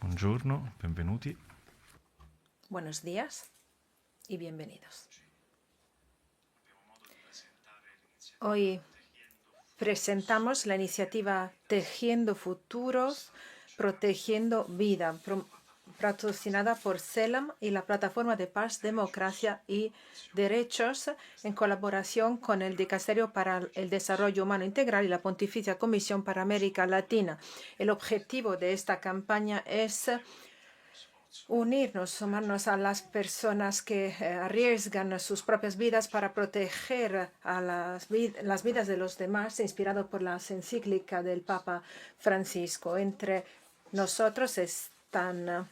Buongiorno, benvenuti. Buenos días y bienvenidos. Hoy presentamos la iniciativa Tejiendo Futuros, Protegiendo Vida, patrocinada por CELAM y la Plataforma de Paz, Democracia y Derechos, en colaboración con el Dicasterio para el Desarrollo Humano Integral y la Pontificia Comisión para América Latina. El objetivo de esta campaña es sumarnos a las personas que arriesgan sus propias vidas para proteger a las vidas de los demás, inspirado por las encíclicas del Papa Francisco. Entre nosotros están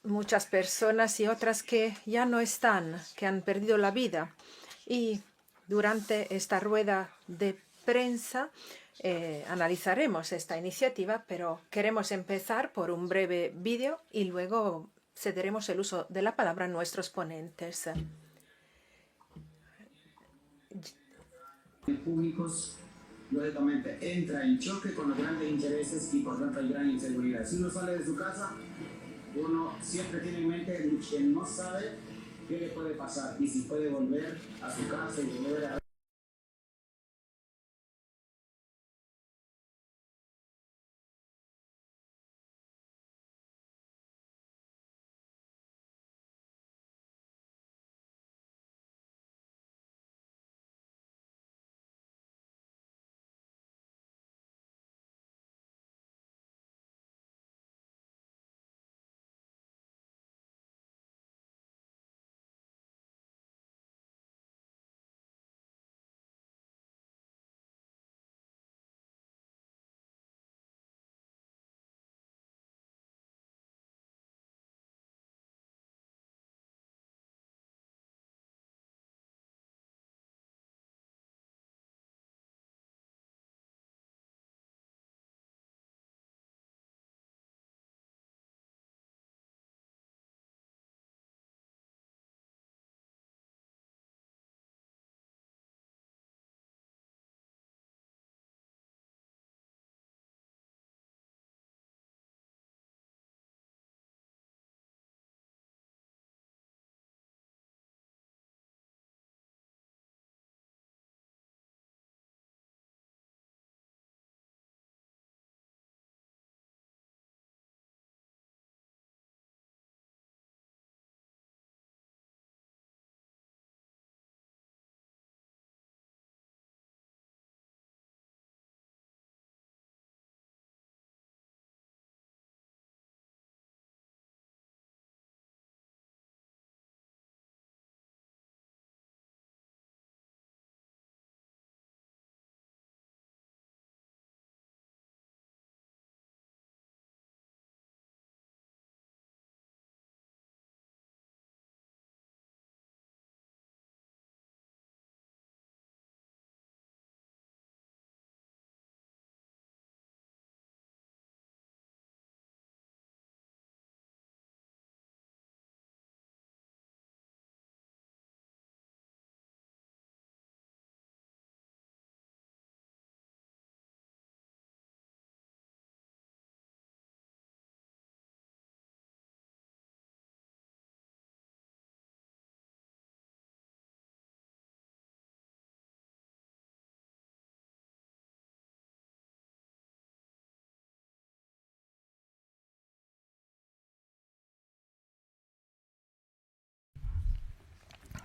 muchas personas y otras que ya no están, que han perdido la vida. Y durante esta rueda de prensa analizaremos esta iniciativa, pero queremos empezar por un breve vídeo y luego cederemos el uso de la palabra a nuestros ponentes. Públicos, lógicamente, entra en choque con los grandes intereses y por tanto hay gran inseguridad. Si uno sale de su casa, uno siempre tiene en mente que no sabe qué le puede pasar y si puede volver a su casa y volver a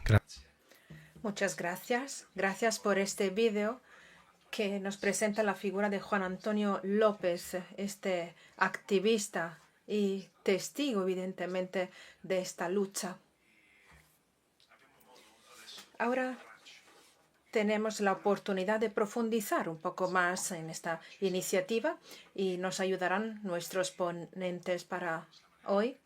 Grazie. Muchas gracias. Gracias por este vídeo que nos presenta la figura de Juan Antonio López, este activista y testigo, evidentemente, de esta lucha. Ahora tenemos la oportunidad de profundizar un poco más en esta iniciativa y nos ayudarán nuestros ponentes para hoy.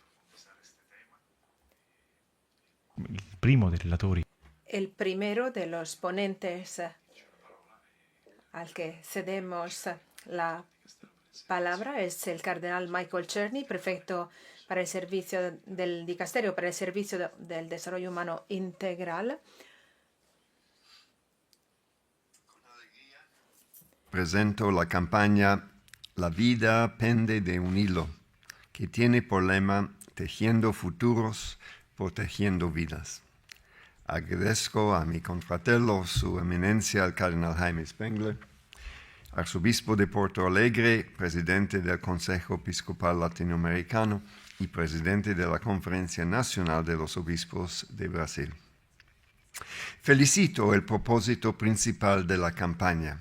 Il primo dei relatori. El primero de los ponentes al que cedemos la palabra es el cardenal Michael Czerny, prefecto para el servicio del Dicasterio para el Servicio del Desarrollo Humano Integral. Presento la campagna La vida pende de un hilo que tiene por lema tejiendo futuros, protegiendo vidas. Agradezco a mi confratello, su eminencia, el cardenal Jaime Spengler, arzobispo de Porto Alegre, presidente del Consejo Episcopal Latinoamericano y presidente de la Conferencia Nacional de los Obispos de Brasil. Felicito el propósito principal de la campaña.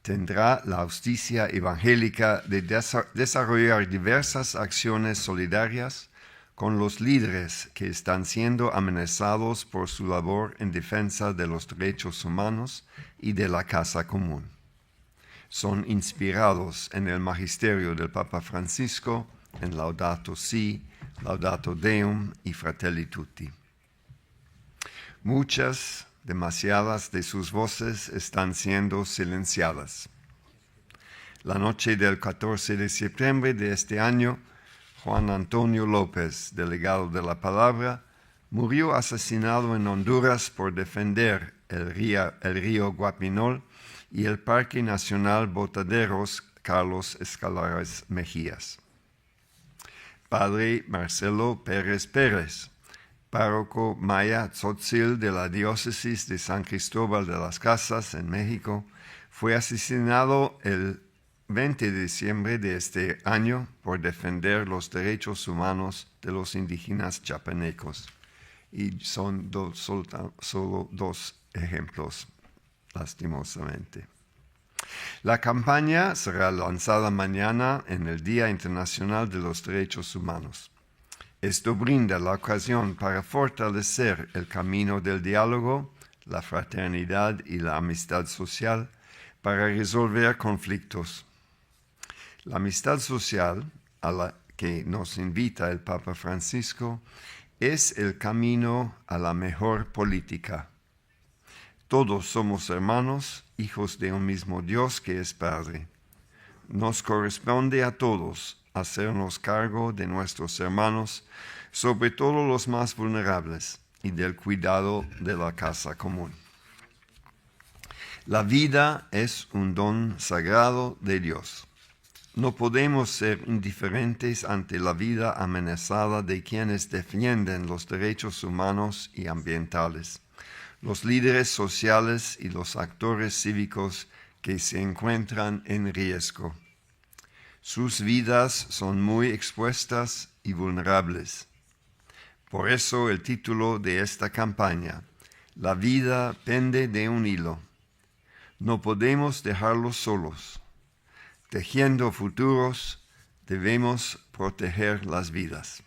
Tendrá la justicia evangélica de desarrollar diversas acciones solidarias con los líderes que están siendo amenazados por su labor en defensa de los derechos humanos y de la casa común. Son inspirados en el magisterio del Papa Francisco, en Laudato Si, Laudato Deum y Fratelli Tutti. Muchas, demasiadas de sus voces están siendo silenciadas. La noche del 14 de septiembre de este año, Juan Antonio López, delegado de la Palabra, murió asesinado en Honduras por defender el río Guapinol y el Parque Nacional Botaderos Carlos Escalares Mejías. Padre Marcelo Pérez Pérez, párroco maya tzotzil de la diócesis de San Cristóbal de las Casas en México, fue asesinado el 20 de diciembre de este año por defender los derechos humanos de los indígenas chapanecos. Y son solo dos ejemplos, lastimosamente. La campaña será lanzada mañana en el Día Internacional de los Derechos Humanos. Esto brinda la ocasión para fortalecer el camino del diálogo, la fraternidad y la amistad social para resolver conflictos. La amistad social a la que nos invita el Papa Francisco es el camino a la mejor política. Todos somos hermanos, hijos de un mismo Dios que es Padre. Nos corresponde a todos hacernos cargo de nuestros hermanos, sobre todo los más vulnerables, y del cuidado de la casa común. La vida es un don sagrado de Dios. No podemos ser indiferentes ante la vida amenazada de quienes defienden los derechos humanos y ambientales, los líderes sociales y los actores cívicos que se encuentran en riesgo. Sus vidas son muy expuestas y vulnerables. Por eso el título de esta campaña, La vida pende de un hilo. No podemos dejarlos solos. Tejiendo futuros, debemos proteger las vidas.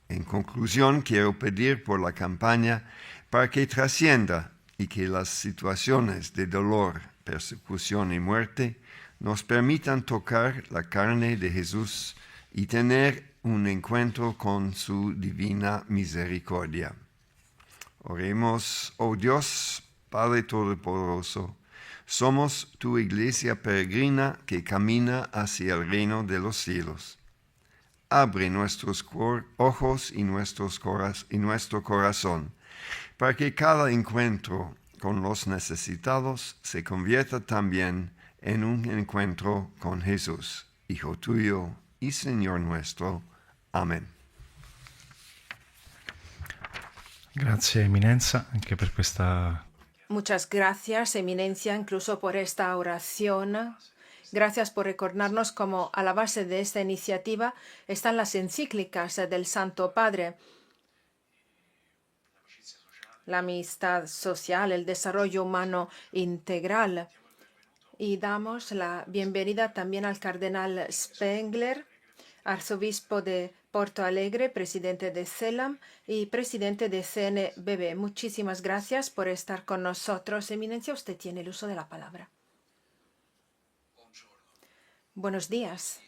En conclusión, quiero pedir por la campaña para que trascienda y que las situaciones de dolor, persecución y muerte nos permitan tocar la carne de Jesús y tener un encuentro con su divina misericordia. Oremos, oh Dios, Padre Todopoderoso, somos tu iglesia peregrina que camina hacia el reino de los cielos. Abre nuestros ojos y nuestro corazón, para que cada encuentro con los necesitados se convierta también en un encuentro con Jesús, Hijo tuyo y Señor nuestro. Amén. Grazie Eminenza anche per questa. Muchas gracias, Eminencia, incluso por esta oración. Gracias por recordarnos cómo a la base de esta iniciativa están las encíclicas del Santo Padre. La amistad social, el desarrollo humano integral. Y damos la bienvenida también al cardenal Spengler, arzobispo de Porto Alegre, presidente de CELAM y presidente de CNBB. Muchísimas gracias por estar con nosotros. Eminencia, usted tiene el uso de la palabra. Buenos días.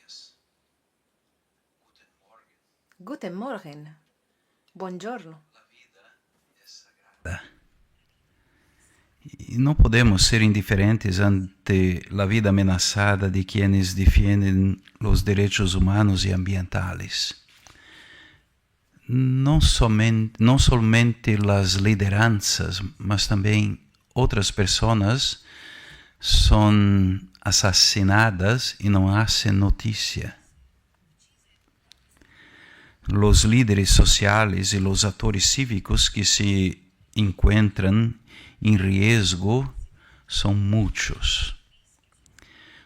Guten Morgen. Buongiorno. Y no podemos ser indiferentes ante la vida amenazada de quienes defienden los derechos humanos y ambientales. No solamente las lideranzas, mas también otras personas son assassinadas e não hacen notícia. Los líderes sociales y los actores cívicos que se encuentran en riesgo son muchos.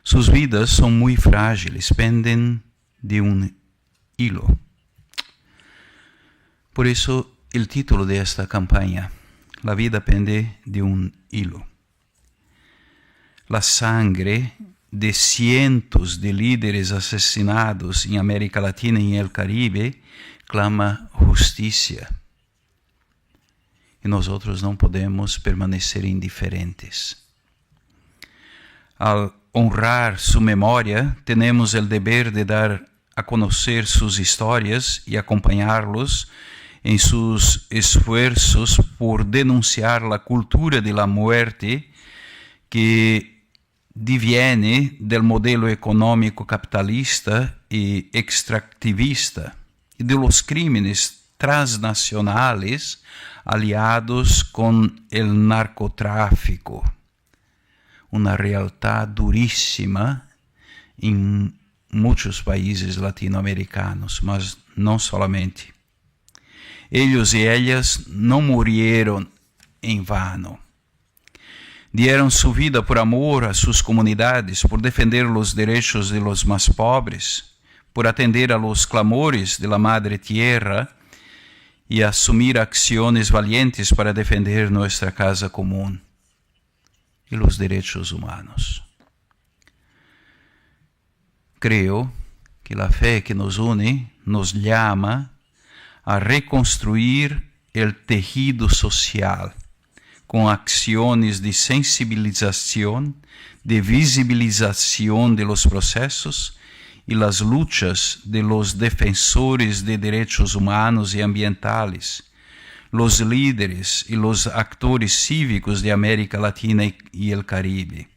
Sus vidas son muy frágiles, penden de un hilo. Por eso el título de esta campaña, La vida pende de un hilo. La sangre de cientos de líderes asesinados en América Latina y el Caribe clama justicia. Y nosotros no podemos permanecer indiferentes. Al honrar su memoria, tenemos el deber de dar a conocer sus historias y acompañarlos en sus esfuerzos por denunciar la cultura de la muerte que diviene del modelo económico capitalista y extractivista y de los crímenes transnacionales aliados con el narcotráfico, una realidad durísima en muchos países latinoamericanos, mas no solamente. Ellos y ellas no murieron en vano. Dieron su vida por amor a sus comunidades, por defender los derechos de los más pobres, por atender a los clamores de la Madre Tierra y asumir acciones valientes para defender nuestra casa común y los derechos humanos. Creo que la fe que nos une nos llama a reconstruir el tejido social con acciones de sensibilización, de visibilización de los procesos y las luchas de los defensores de derechos humanos y ambientales, los líderes y los actores cívicos de América Latina y el Caribe.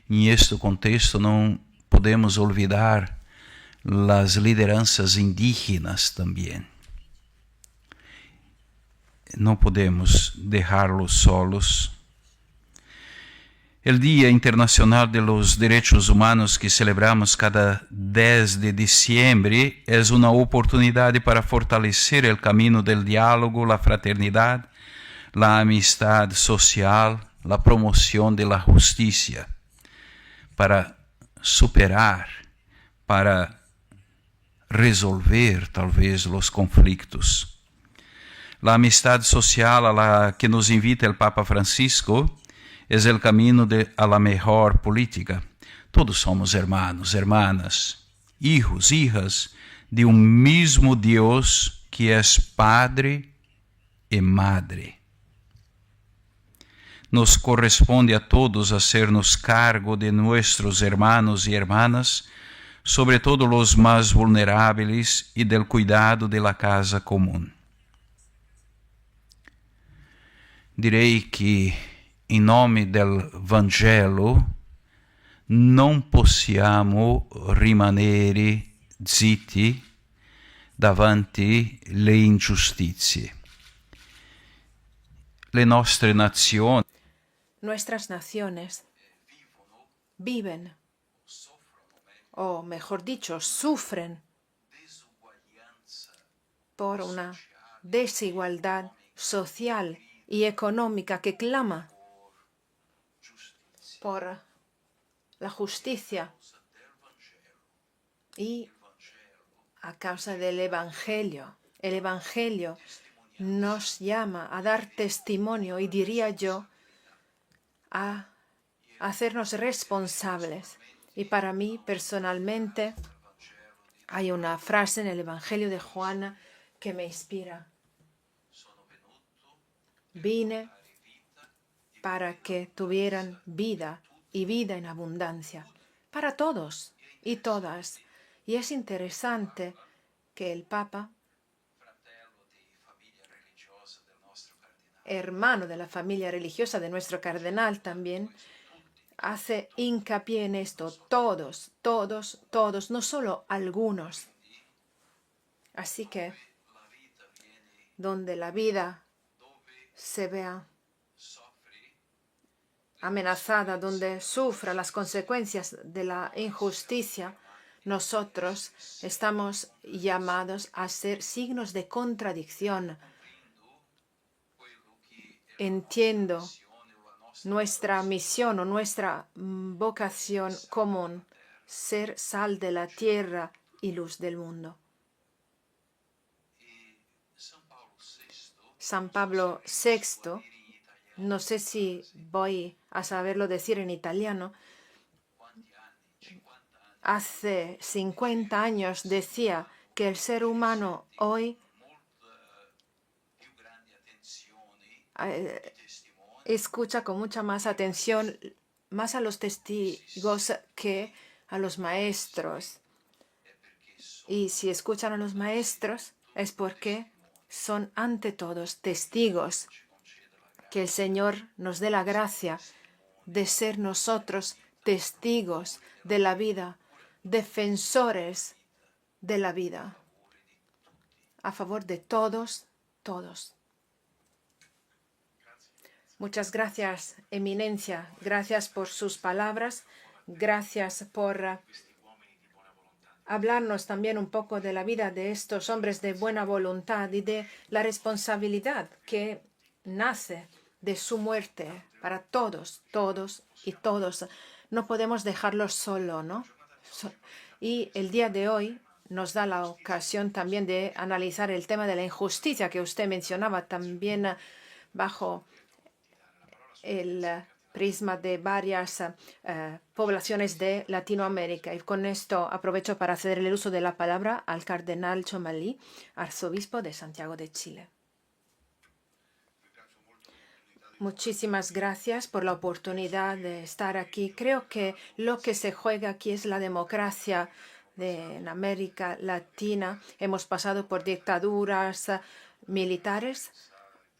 En este contexto no podemos olvidar las lideranças indígenas también. No podemos dejarlos solos. El Día Internacional de los Derechos Humanos que celebramos cada 10 de diciembre es una oportunidad para fortalecer el camino del diálogo, la fraternidad, la amistad social, la promoción de la justicia, para superar, para resolver tal vez los conflictos. La amistad social a la que nos invita el Papa Francisco es el camino a la mejor política. Todos somos hermanos, hermanas, hijos, hijas de un mismo Dios que es Padre y Madre. Nos corresponde a todos hacernos cargo de nuestros hermanos y hermanas, sobre todo los más vulnerables, y del cuidado de la casa común. Direi que, em nome del Vangelo, non possiamo rimanere zitti davanti le ingiustizie. Le nostre nazioni, Nuestras naciones viven, o mejor dicho, sufren por una desigualdad social y económica que clama por la justicia y a causa del Evangelio. El Evangelio nos llama a dar testimonio y, diría yo, a hacernos responsables. Y para mí, personalmente, hay una frase en el Evangelio de Juana que me inspira. Vine para que tuvieran vida y vida en abundancia, para todos y todas. Y es interesante que el Papa, hermano de la familia religiosa de nuestro cardenal también, hace hincapié en esto. Todos, todos, todos, no solo algunos. Así que, donde la vida se vea amenazada, donde sufra las consecuencias de la injusticia, nosotros estamos llamados a ser signos de contradicción. Entiendo nuestra misión o nuestra vocación común, ser sal de la tierra y luz del mundo. San Pablo VI, no sé si voy a saberlo decir en italiano, hace 50 años decía que el ser humano hoy escucha con mucha más atención más a los testigos que a los maestros. Y si escuchan a los maestros es porque son ante todos testigos. Que el Señor nos dé la gracia de ser nosotros testigos de la vida, defensores de la vida, a favor de todos, todos. Muchas gracias, Eminencia. Gracias por sus palabras. Gracias por hablarnos también un poco de la vida de estos hombres de buena voluntad y de la responsabilidad que nace de su muerte para todos, todos y todos. No podemos dejarlos solo, ¿no? Y el día de hoy nos da la ocasión también de analizar el tema de la injusticia que usted mencionaba también bajo el prisma de varias poblaciones de Latinoamérica. Y con esto aprovecho para ceder el uso de la palabra al cardenal Chomalí, arzobispo de Santiago de Chile. Muchísimas gracias por la oportunidad de estar aquí. Creo que lo que se juega aquí es la democracia en América Latina. Hemos pasado por dictaduras militares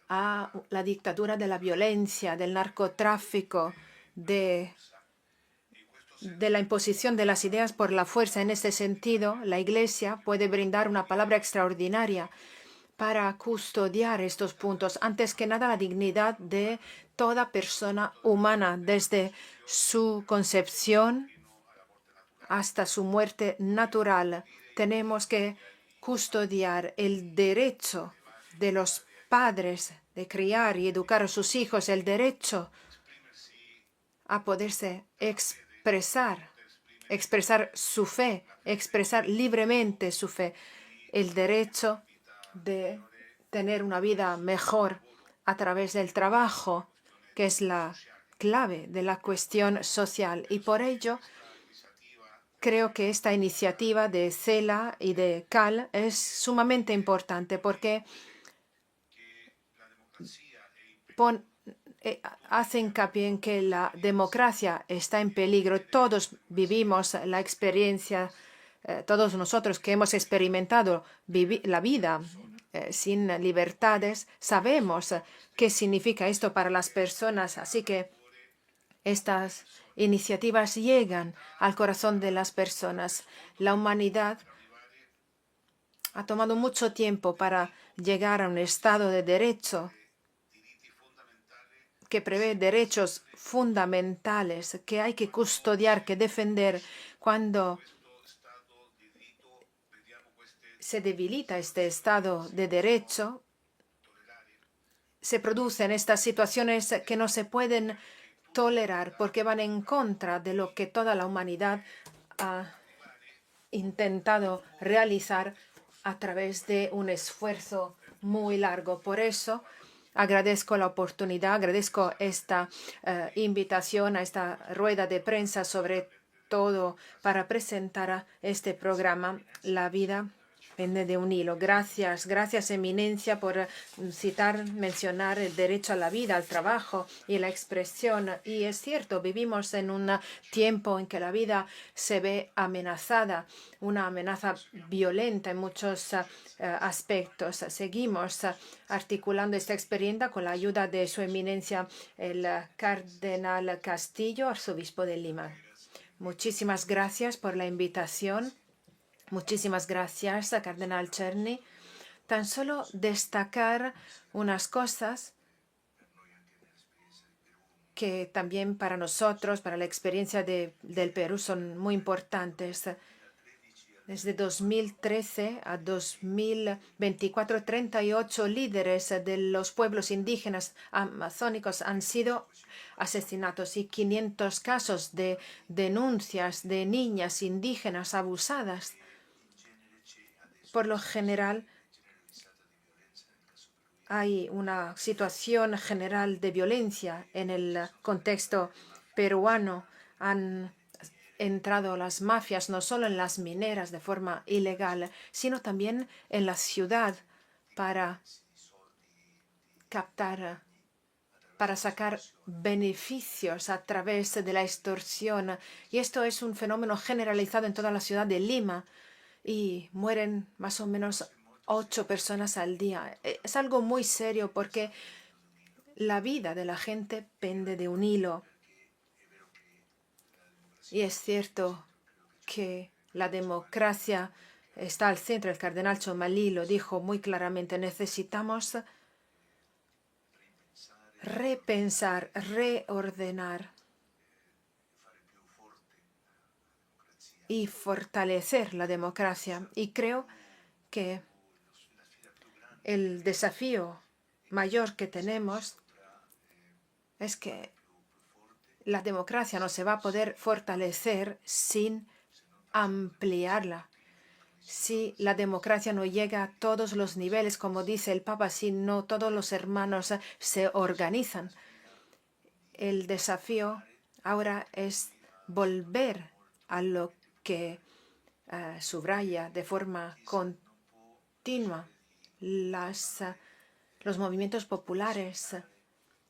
a la dictadura de la violencia, del narcotráfico, de la imposición de las ideas por la fuerza. En este sentido, la Iglesia puede brindar una palabra extraordinaria para custodiar estos puntos. Antes que nada, la dignidad de toda persona humana, desde su concepción hasta su muerte natural. Tenemos que custodiar el derecho de los padres de criar y educar a sus hijos, el derecho a poderse expresar su fe, expresar libremente su fe, el derecho de tener una vida mejor a través del trabajo, que es la clave de la cuestión social. Y por ello, creo que esta iniciativa de CELA y de CAL es sumamente importante porque hace hincapié en que la democracia está en peligro. Todos vivimos la experiencia, todos nosotros que hemos experimentado la vida sin libertades, sabemos qué significa esto para las personas. Así que estas iniciativas llegan al corazón de las personas. La humanidad ha tomado mucho tiempo para llegar a un estado de derecho que prevé derechos fundamentales que hay que custodiar, que defender. Cuando se debilita este Estado de Derecho, se producen estas situaciones que no se pueden tolerar porque van en contra de lo que toda la humanidad ha intentado realizar a través de un esfuerzo muy largo. Por eso, agradezco la oportunidad, agradezco esta invitación a esta rueda de prensa, sobre todo para presentar este programa, La vida pende de un hilo. Gracias, gracias Eminencia por mencionar el derecho a la vida, al trabajo y la expresión. Y es cierto, vivimos en un tiempo en que la vida se ve amenazada, una amenaza violenta en muchos aspectos. Seguimos articulando esta experiencia con la ayuda de su eminencia, el cardenal Castillo, arzobispo de Lima. Muchísimas gracias por la invitación. Muchísimas gracias, cardenal Czerny. Tan solo destacar unas cosas que también para nosotros, para la experiencia del Perú, son muy importantes. Desde 2013 a 2024, 38 líderes de los pueblos indígenas amazónicos han sido asesinados y 500 casos de denuncias de niñas indígenas abusadas. Por lo general, hay una situación general de violencia en el contexto peruano. Han entrado las mafias no solo en las mineras de forma ilegal, sino también en la ciudad para captar, para sacar beneficios a través de la extorsión. Y esto es un fenómeno generalizado en toda la ciudad de Lima y mueren más o menos 8 personas al día. Es algo muy serio porque la vida de la gente pende de un hilo. Y es cierto que la democracia está al centro. El cardenal Chomalí lo dijo muy claramente. Necesitamos repensar, reordenar y fortalecer la democracia. Y creo que el desafío mayor que tenemos es que la democracia no se va a poder fortalecer sin ampliarla. Si la democracia no llega a todos los niveles, como dice el Papa, si no todos los hermanos se organizan. El desafío ahora es volver a lo que subraya de forma continua los movimientos populares.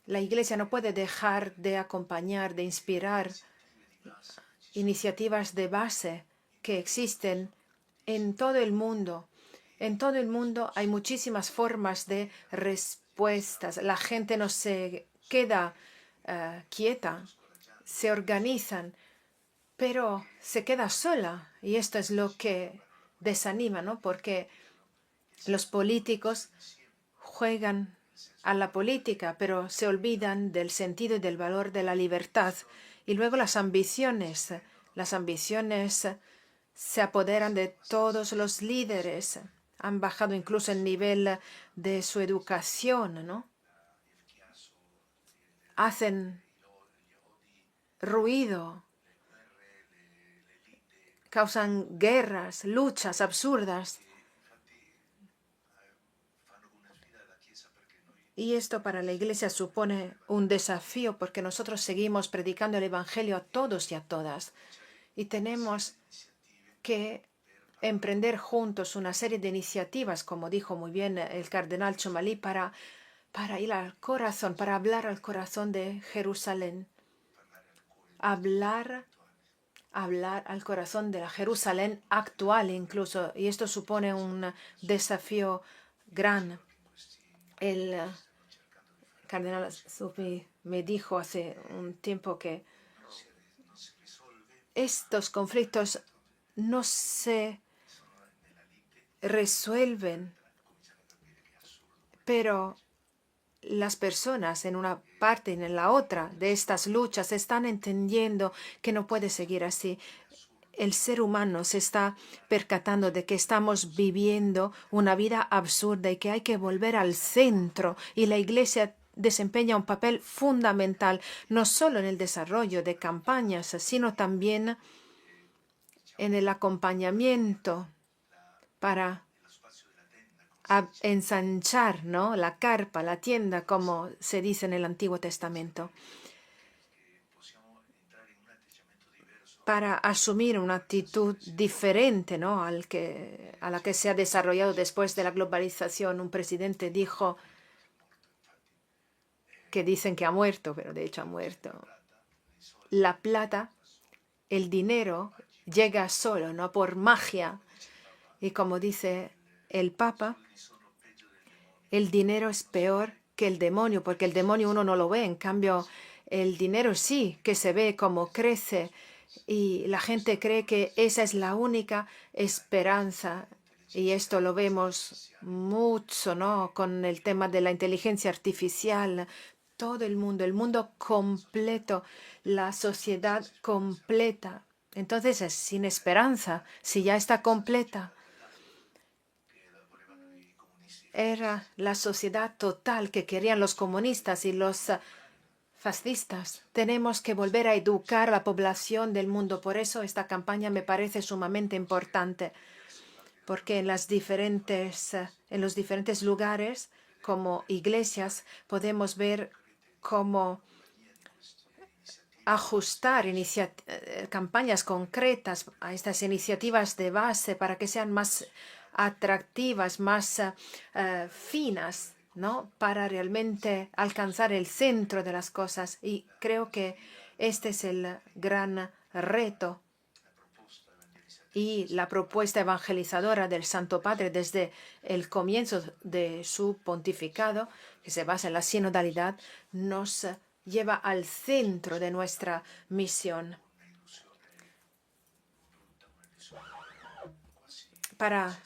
La Iglesia no puede dejar de acompañar, de inspirar iniciativas de base que existen en todo el mundo. En todo el mundo hay muchísimas formas de respuestas. La gente no se queda quieta, se organizan, pero se queda sola. Y esto es lo que desanima, ¿no? Porque los políticos juegan a la política, pero se olvidan del sentido y del valor de la libertad. Y luego las ambiciones se apoderan de todos los líderes. Han bajado incluso el nivel de su educación, ¿no? Hacen ruido, causan guerras, luchas absurdas. Y esto para la Iglesia supone un desafío porque nosotros seguimos predicando el Evangelio a todos y a todas. Y tenemos que emprender juntos una serie de iniciativas, como dijo muy bien el cardenal Chomalí, para ir al corazón, para hablar al corazón de Jerusalén. Hablar al corazón de la Jerusalén actual incluso. Y esto supone un desafío gran. El cardenal Zuppi me dijo hace un tiempo que estos conflictos no se resuelven, pero las personas en una parte y en la otra de estas luchas están entendiendo que no puede seguir así. El ser humano se está percatando de que estamos viviendo una vida absurda y que hay que volver al centro. Y la Iglesia desempeña un papel fundamental, no solo en el desarrollo de campañas, sino también en el acompañamiento para ensanchar, ¿no?, la carpa, la tienda, como se dice en el Antiguo Testamento, para asumir una actitud diferente, ¿no?, a la que se ha desarrollado después de la globalización. Un presidente dijo que dicen que ha muerto, pero de hecho ha muerto. La plata, el dinero, llega solo, no por magia. Y como dice el Papa, el dinero es peor que el demonio, porque el demonio uno no lo ve. En cambio, el dinero sí que se ve cómo crece. Y la gente cree que esa es la única esperanza. Y esto lo vemos mucho, ¿no?, con el tema de la inteligencia artificial. todo el mundo completo, la sociedad completa. Entonces es sin esperanza, si ya está completa. Era la sociedad total que querían los comunistas y los fascistas. Tenemos que volver a educar a la población del mundo. Por eso esta campaña me parece sumamente importante, porque en los diferentes lugares, como iglesias, podemos ver cómo ajustar campañas concretas a estas iniciativas de base para que sean más atractivas, más finas, ¿no? Para realmente alcanzar el centro de las cosas. Y creo que este es el gran reto y la propuesta evangelizadora del Santo Padre desde el comienzo de su pontificado, que se basa en la sinodalidad, nos lleva al centro de nuestra misión. Para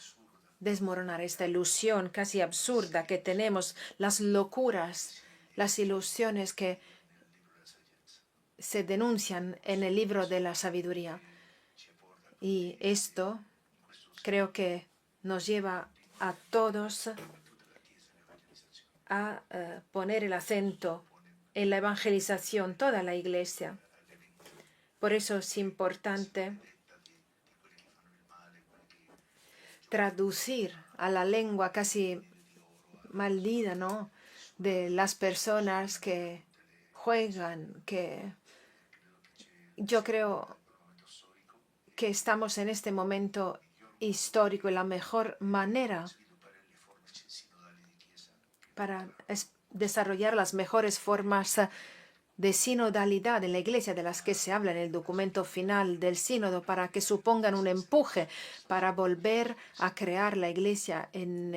desmoronar esta ilusión casi absurda que tenemos, las locuras, las ilusiones que se denuncian en el libro de la sabiduría. Y esto creo que nos lleva a todos a poner el acento en la evangelización, toda la Iglesia. Por eso es importante traducir a la lengua casi maldita, ¿no?, de las personas que juegan, que yo creo que estamos en este momento histórico y la mejor manera para desarrollar las mejores formas de sinodalidad en la Iglesia, de las que se habla en el documento final del sínodo, para que supongan un empuje para volver a crear la Iglesia en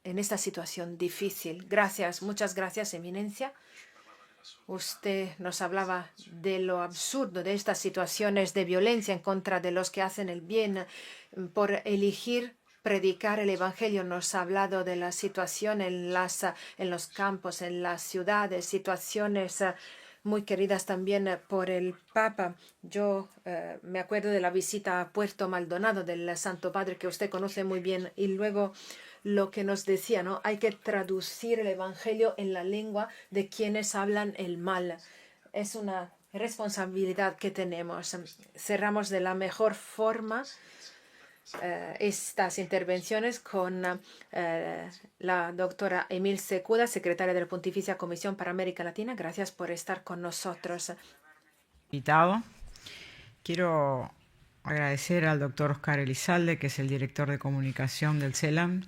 esta situación difícil. Gracias, muchas gracias, Eminencia. Usted nos hablaba de lo absurdo de estas situaciones de violencia en contra de los que hacen el bien por elegir predicar el Evangelio. Nos ha hablado de la situación en los campos, en las ciudades, situaciones muy queridas también por el Papa. Yo me acuerdo de la visita a Puerto Maldonado del Santo Padre, que usted conoce muy bien, y luego lo que nos decía, ¿no? Hay que traducir el Evangelio en la lengua de quienes hablan el mal. Es una responsabilidad que tenemos. Cerramos de la mejor forma estas intervenciones con la doctora Emil Secuda, secretaria de la Pontificia Comisión para América Latina. Gracias por estar con nosotros. Invitado. Quiero agradecer al doctor Oscar Elizalde, que es el director de comunicación del CELAM,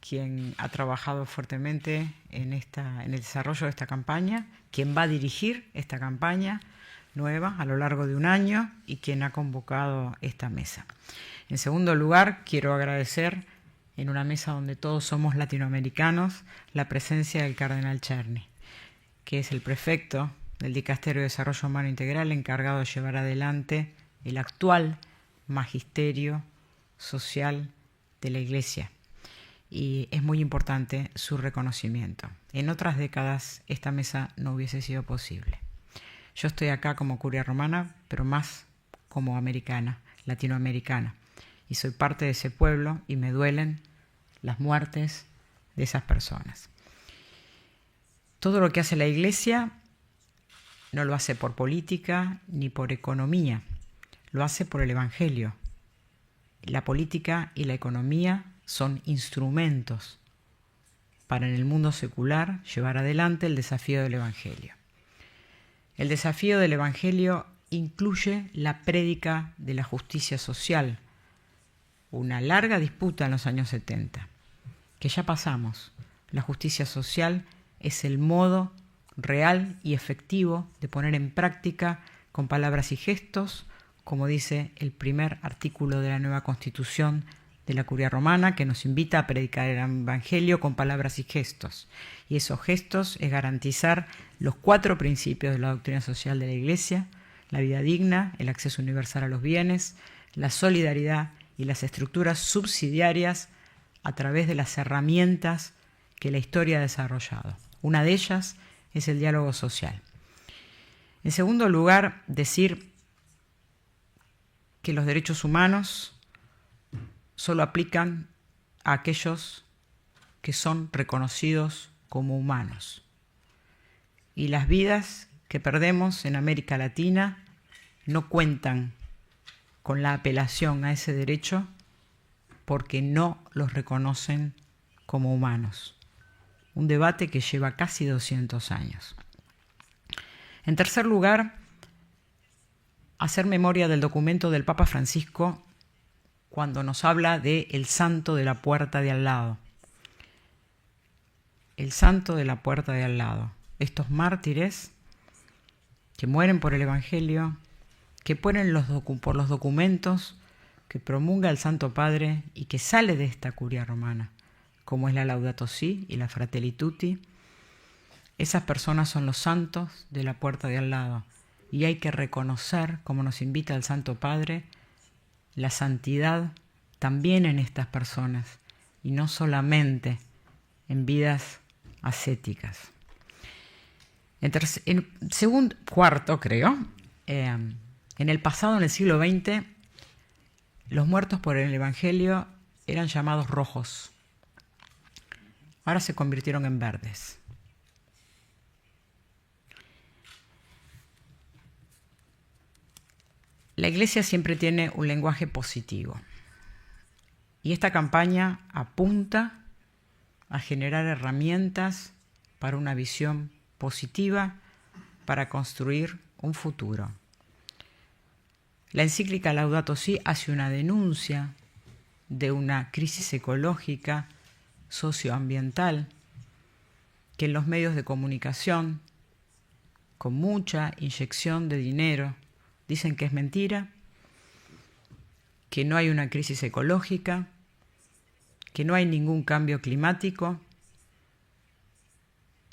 quien ha trabajado fuertemente en el desarrollo de esta campaña, quien va a dirigir esta campaña nueva a lo largo de un año y quien ha convocado esta mesa. En segundo lugar, quiero agradecer, en una mesa donde todos somos latinoamericanos, la presencia del cardenal Czerny, que es el prefecto del Dicasterio de Desarrollo Humano Integral encargado de llevar adelante el actual magisterio social de la Iglesia. Y es muy importante su reconocimiento. En otras décadas esta mesa no hubiese sido posible. Yo estoy acá como curia romana, pero más como americana, latinoamericana. Y soy parte de ese pueblo y me duelen las muertes de esas personas. Todo lo que hace la Iglesia no lo hace por política ni por economía, lo hace por el Evangelio. La política y la economía son instrumentos para en el mundo secular llevar adelante el desafío del Evangelio. El desafío del Evangelio incluye la prédica de la justicia social, una larga disputa en los años 70, que ya pasamos. La justicia social es el modo real y efectivo de poner en práctica con palabras y gestos, como dice el primer artículo de la nueva Constitución de la Curia Romana, que nos invita a predicar el Evangelio con palabras y gestos. Y esos gestos es garantizar los 4 principios de la doctrina social de la Iglesia: la vida digna, el acceso universal a los bienes, la solidaridad y las estructuras subsidiarias a través de las herramientas que la historia ha desarrollado. Una de ellas es el diálogo social. En segundo lugar, decir que los derechos humanos solo aplican a aquellos que son reconocidos como humanos. Y las vidas que perdemos en América Latina no cuentan con la apelación a ese derecho porque no los reconocen como humanos. Un debate que lleva casi 200 años. En tercer lugar, hacer memoria del documento del Papa Francisco cuando nos habla de el santo de la puerta de al lado. El santo de la puerta de al lado. Estos mártires que mueren por el Evangelio, que mueren por los documentos que promulga el Santo Padre y que sale de esta curia romana, como es la Laudato Si y la Fratelli Tutti. Esas personas son los santos de la puerta de al lado. Y hay que reconocer, como nos invita el Santo Padre, la santidad también en estas personas y no solamente en vidas ascéticas. Cuarto, creo, en el pasado, en el siglo XX, los muertos por el Evangelio eran llamados rojos. Ahora se convirtieron en verdes. La Iglesia siempre tiene un lenguaje positivo. Y esta campaña apunta a generar herramientas para una visión positiva, para construir un futuro. La encíclica Laudato Si hace una denuncia de una crisis ecológica, socioambiental, que en los medios de comunicación, con mucha inyección de dinero, dicen que es mentira, que no hay una crisis ecológica, que no hay ningún cambio climático,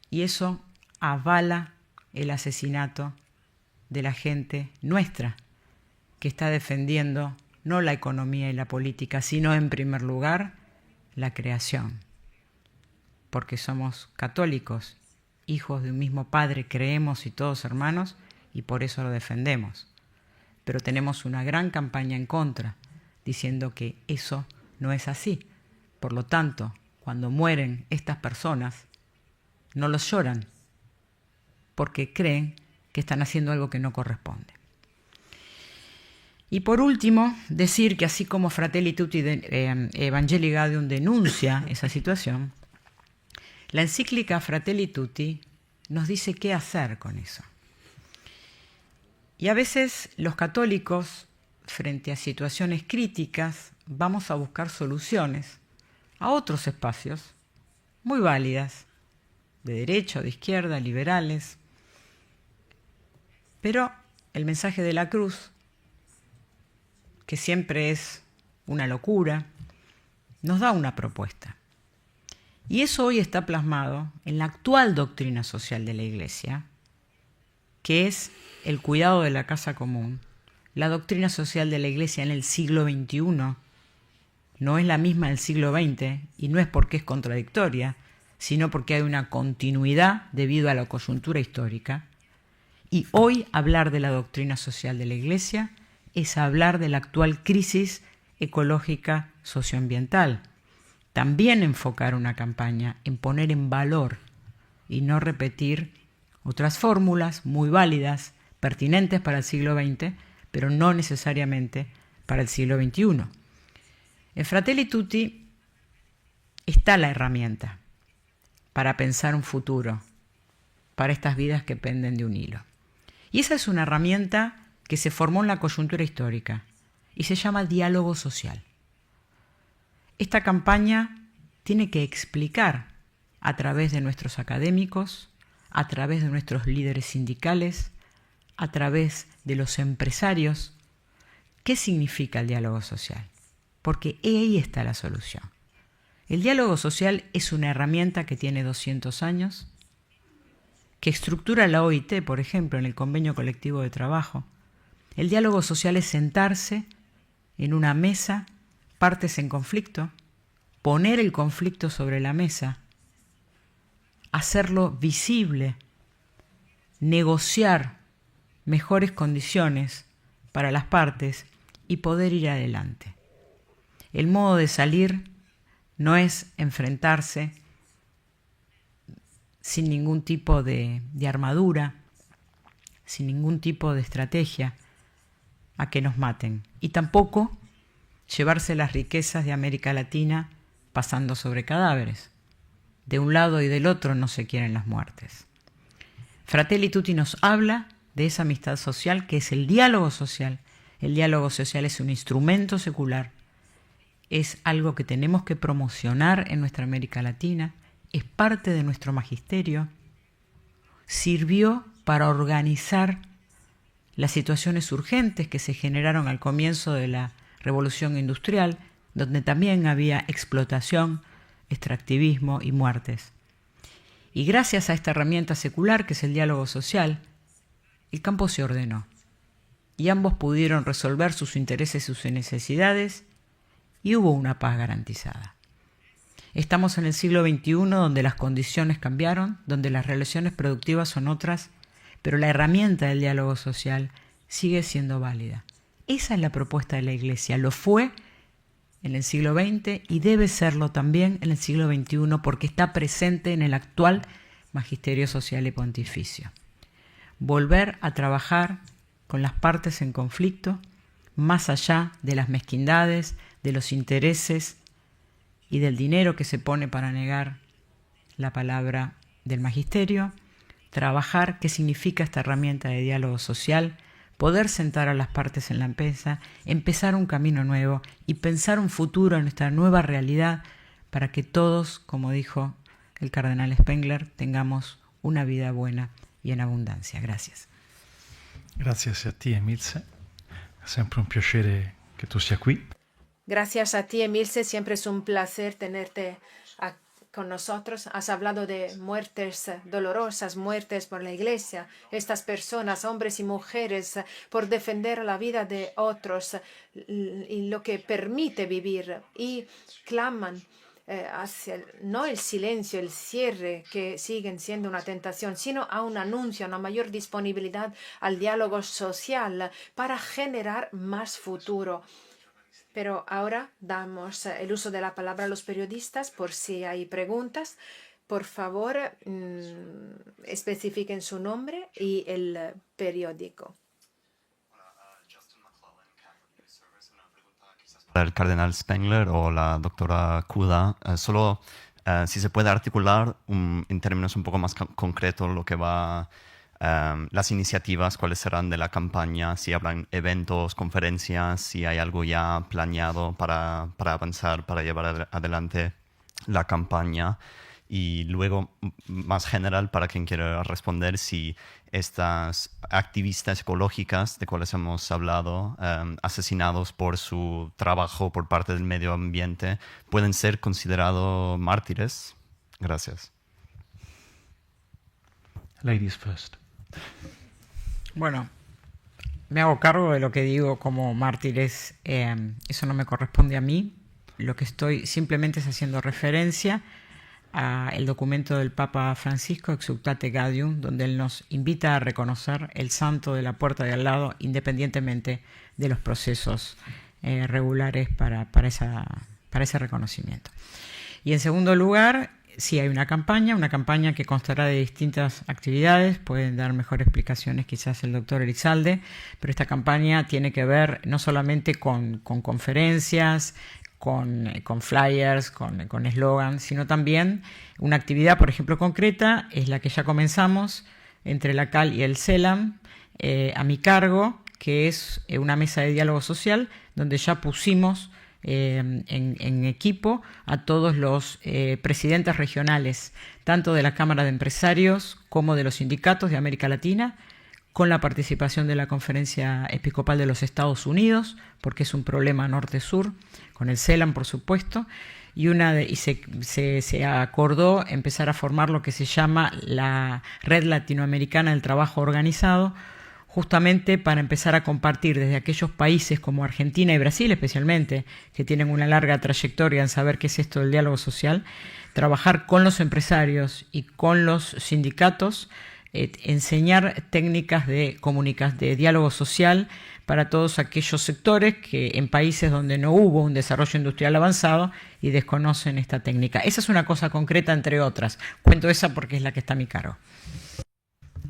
y eso avala el asesinato de la gente nuestra, que está defendiendo no la economía y la política, sino en primer lugar la creación. Porque somos católicos, hijos de un mismo Padre, creemos y todos hermanos, y por eso lo defendemos. Pero tenemos una gran campaña en contra, diciendo que eso no es así. Por lo tanto, cuando mueren estas personas, no los lloran, porque creen que están haciendo algo que no corresponde. Y por último, decir que así como Fratelli Tutti Evangelii Gaudium denuncia esa situación, la encíclica Fratelli Tutti nos dice qué hacer con eso. Y a veces los católicos, frente a situaciones críticas, vamos a buscar soluciones a otros espacios muy válidas, de derecha o de izquierda, liberales. Pero el mensaje de la cruz, que siempre es una locura, nos da una propuesta. Y eso hoy está plasmado en la actual doctrina social de la Iglesia, que es el cuidado de la casa común. La doctrina social de la Iglesia en el siglo XXI no es la misma del siglo XX, y no es porque es contradictoria, sino porque hay una continuidad debido a la coyuntura histórica. Y hoy hablar de la doctrina social de la Iglesia es hablar de la actual crisis ecológica socioambiental. También enfocar una campaña en poner en valor y no repetir otras fórmulas muy válidas, pertinentes para el siglo XX, pero no necesariamente para el siglo XXI. En Fratelli Tutti está la herramienta para pensar un futuro para estas vidas que penden de un hilo. Y esa es una herramienta que se formó en la coyuntura histórica y se llama diálogo social. Esta campaña tiene que explicar a través de nuestros académicos, a través de nuestros líderes sindicales, a través de los empresarios, qué significa el diálogo social, porque ahí está la solución. El diálogo social es una herramienta que tiene 200 años, que estructura la OIT, por ejemplo, en el convenio colectivo de trabajo. El diálogo social es sentarse en una mesa, partes en conflicto, poner el conflicto sobre la mesa, hacerlo visible negociar mejores condiciones para las partes y poder ir adelante. El modo de salir no es enfrentarse sin ningún tipo de armadura, sin ningún tipo de estrategia a que nos maten, y tampoco llevarse las riquezas de América Latina pasando sobre cadáveres. De un lado y del otro no se quieren las muertes. Fratelli Tutti nos habla de esa amistad social que es el diálogo social. El diálogo social es un instrumento secular, es algo que tenemos que promocionar en nuestra América Latina, es parte de nuestro magisterio, sirvió para organizar las situaciones urgentes que se generaron al comienzo de la Revolución Industrial, donde también había explotación, extractivismo y muertes. Y gracias a esta herramienta secular, que es el diálogo social, el campo se ordenó y ambos pudieron resolver sus intereses y sus necesidades y hubo una paz garantizada. Estamos en el siglo XXI, donde las condiciones cambiaron, donde las relaciones productivas son otras, pero la herramienta del diálogo social sigue siendo válida. Esa es la propuesta de la Iglesia. Lo fue en el siglo XX y debe serlo también en el siglo XXI porque está presente en el actual magisterio social y pontificio. Volver a trabajar con las partes en conflicto, más allá de las mezquindades, de los intereses y del dinero que se pone para negar la palabra del magisterio. Trabajar, ¿qué significa esta herramienta de diálogo social? Poder sentar a las partes en la mesa, empezar un camino nuevo y pensar un futuro en nuestra nueva realidad para que todos, como dijo el cardenal Spengler, tengamos una vida buena y en abundancia. Gracias. Gracias a ti, Emilce. È sempre un piacere che tu sia qui. Gracias a ti, Emilce. Siempre es un placer tenerte con nosotros. Has hablado de muertes dolorosas, muertes por la Iglesia. Estas personas, hombres y mujeres, por defender la vida de otros y lo que permite vivir. Y claman hacia no el silencio, el cierre, que siguen siendo una tentación, sino a un anuncio, a una mayor disponibilidad al diálogo social para generar más futuro. Pero ahora damos el uso de la palabra a los periodistas por si hay preguntas. Por favor, especifiquen su nombre y el periódico. El cardenal Spengler o la doctora Kuda, solo si se puede articular en términos un poco más concretos lo que va, las iniciativas, cuáles serán de la campaña, si habrán eventos, conferencias, si hay algo ya planeado para avanzar, para llevar adelante la campaña. Y luego, más general, para quien quiera responder, si estas activistas ecológicas de cuales hemos hablado, asesinados por su trabajo por parte del medio ambiente, pueden ser considerados mártires. Gracias. Ladies first. Bueno, me hago cargo de lo que digo como mártires. Eso no me corresponde a mí. Lo que estoy simplemente es haciendo referencia el documento del Papa Francisco, Exsultate Gaudium, donde él nos invita a reconocer el santo de la puerta de al lado, independientemente de los procesos regulares para ese reconocimiento. Y en segundo lugar, sí hay una campaña que constará de distintas actividades. Pueden dar mejor explicaciones quizás el doctor Elizalde, pero esta campaña tiene que ver no solamente con conferencias, con flyers, con eslogans, sino también una actividad, por ejemplo, concreta, es la que ya comenzamos entre la CAL y el CELAM, a mi cargo, que es una mesa de diálogo social, donde ya pusimos en equipo a todos los presidentes regionales, tanto de la Cámara de Empresarios como de los sindicatos de América Latina, con la participación de la Conferencia Episcopal de los Estados Unidos, porque es un problema norte-sur, con el CELAM, por supuesto, y se acordó empezar a formar lo que se llama la Red Latinoamericana del Trabajo Organizado, justamente para empezar a compartir desde aquellos países como Argentina y Brasil especialmente, que tienen una larga trayectoria en saber qué es esto del diálogo social, trabajar con los empresarios y con los sindicatos enseñar técnicas de diálogo social para todos aquellos sectores que en países donde no hubo un desarrollo industrial avanzado y desconocen esta técnica. Esa es una cosa concreta entre otras. Cuento esa porque es la que está a mi cargo.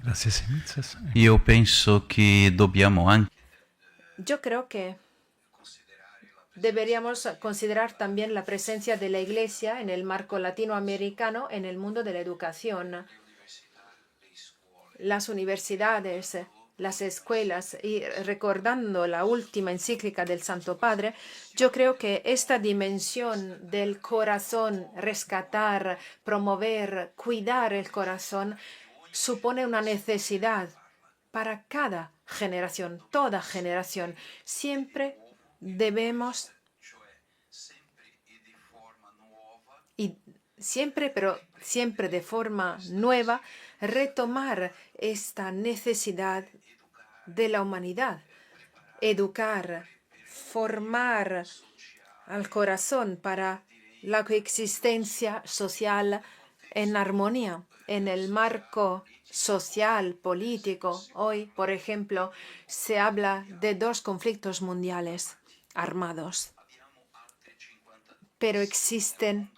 Gracias, Emilce. Io penso che dobbiamo anche Yo creo que deberíamos considerar también la presencia de la Iglesia en el marco latinoamericano en el mundo de la educación. Las universidades, las escuelas, y recordando la última encíclica del Santo Padre, yo creo que esta dimensión del corazón, rescatar, promover, cuidar el corazón, supone una necesidad para cada generación, toda generación. Siempre debemos, pero siempre de forma nueva, retomar esta necesidad de la humanidad. Educar, formar al corazón para la coexistencia social en armonía, en el marco social, político. Hoy, por ejemplo, se habla de 2 conflictos mundiales armados, pero existen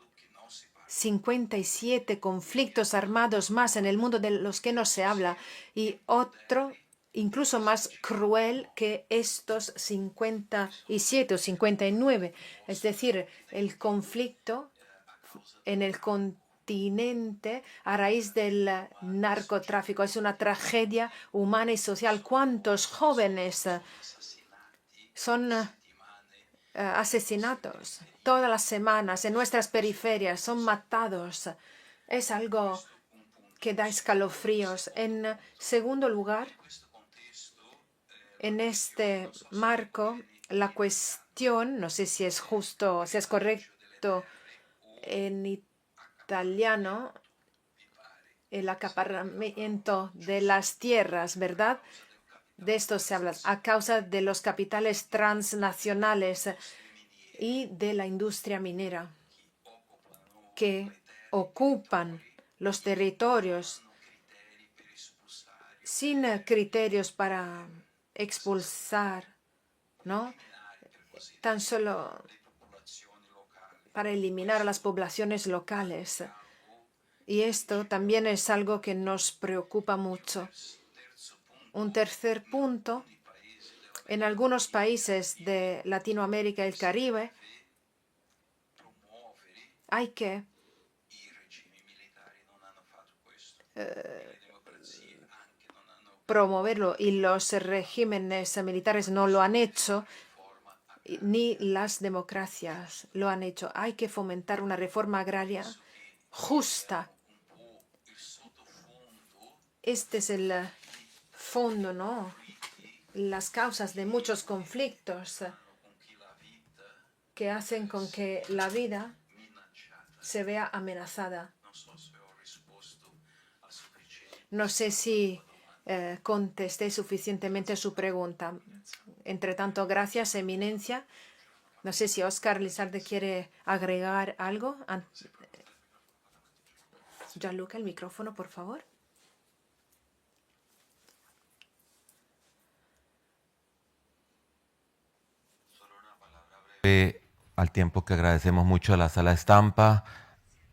57 conflictos armados más en el mundo de los que no se habla, y otro incluso más cruel que estos 57 o 59. Es decir, el conflicto en el continente a raíz del narcotráfico es una tragedia humana y social. ¿Cuántos jóvenes son asesinatos todas las semanas en nuestras periferias? Son matados. Es algo que da escalofríos. En segundo lugar, en este marco, la cuestión, no sé si es justo, si es correcto en italiano, el acaparamiento de las tierras, ¿verdad? De esto se habla a causa de los capitales transnacionales y de la industria minera que ocupan los territorios sin criterios para expulsar, ¿no? Tan solo para eliminar a las poblaciones locales. Y esto también es algo que nos preocupa mucho. Un tercer punto, en algunos países de Latinoamérica y el Caribe, hay que promoverlo, y los regímenes militares no lo han hecho, ni las democracias lo han hecho. Hay que fomentar una reforma agraria justa. Este es el fondo, ¿no? Las causas de muchos conflictos que hacen con que la vida se vea amenazada. No sé si contesté suficientemente su pregunta. Entre tanto, gracias, Eminencia. No sé si Óscar Lizalde quiere agregar algo. Gianluca, el micrófono, por favor. Al tiempo que agradecemos mucho a la Sala Estampa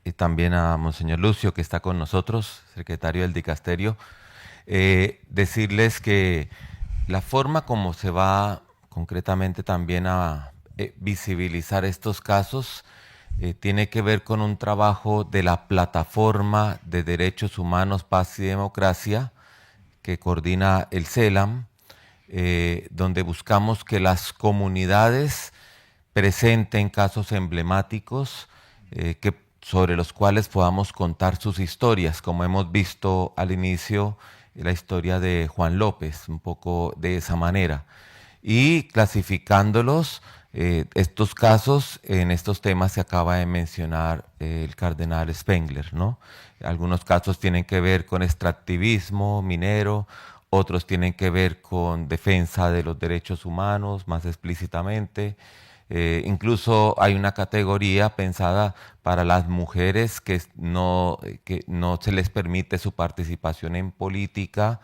y también a Monseñor Lucio, que está con nosotros, secretario del Dicasterio, decirles que la forma como se va concretamente también a visibilizar estos casos tiene que ver con un trabajo de la Plataforma de Derechos Humanos, Paz y Democracia, que coordina el CELAM, donde buscamos que las comunidades presenten casos emblemáticos sobre los cuales podamos contar sus historias, como hemos visto al inicio la historia de Juan López, un poco de esa manera, y clasificándolos, estos casos, en estos temas se acaba de mencionar el cardenal Spengler, ¿no? Algunos casos tienen que ver con extractivismo minero, otros tienen que ver con defensa de los derechos humanos más explícitamente, Incluso hay una categoría pensada para las mujeres que no se les permite su participación en política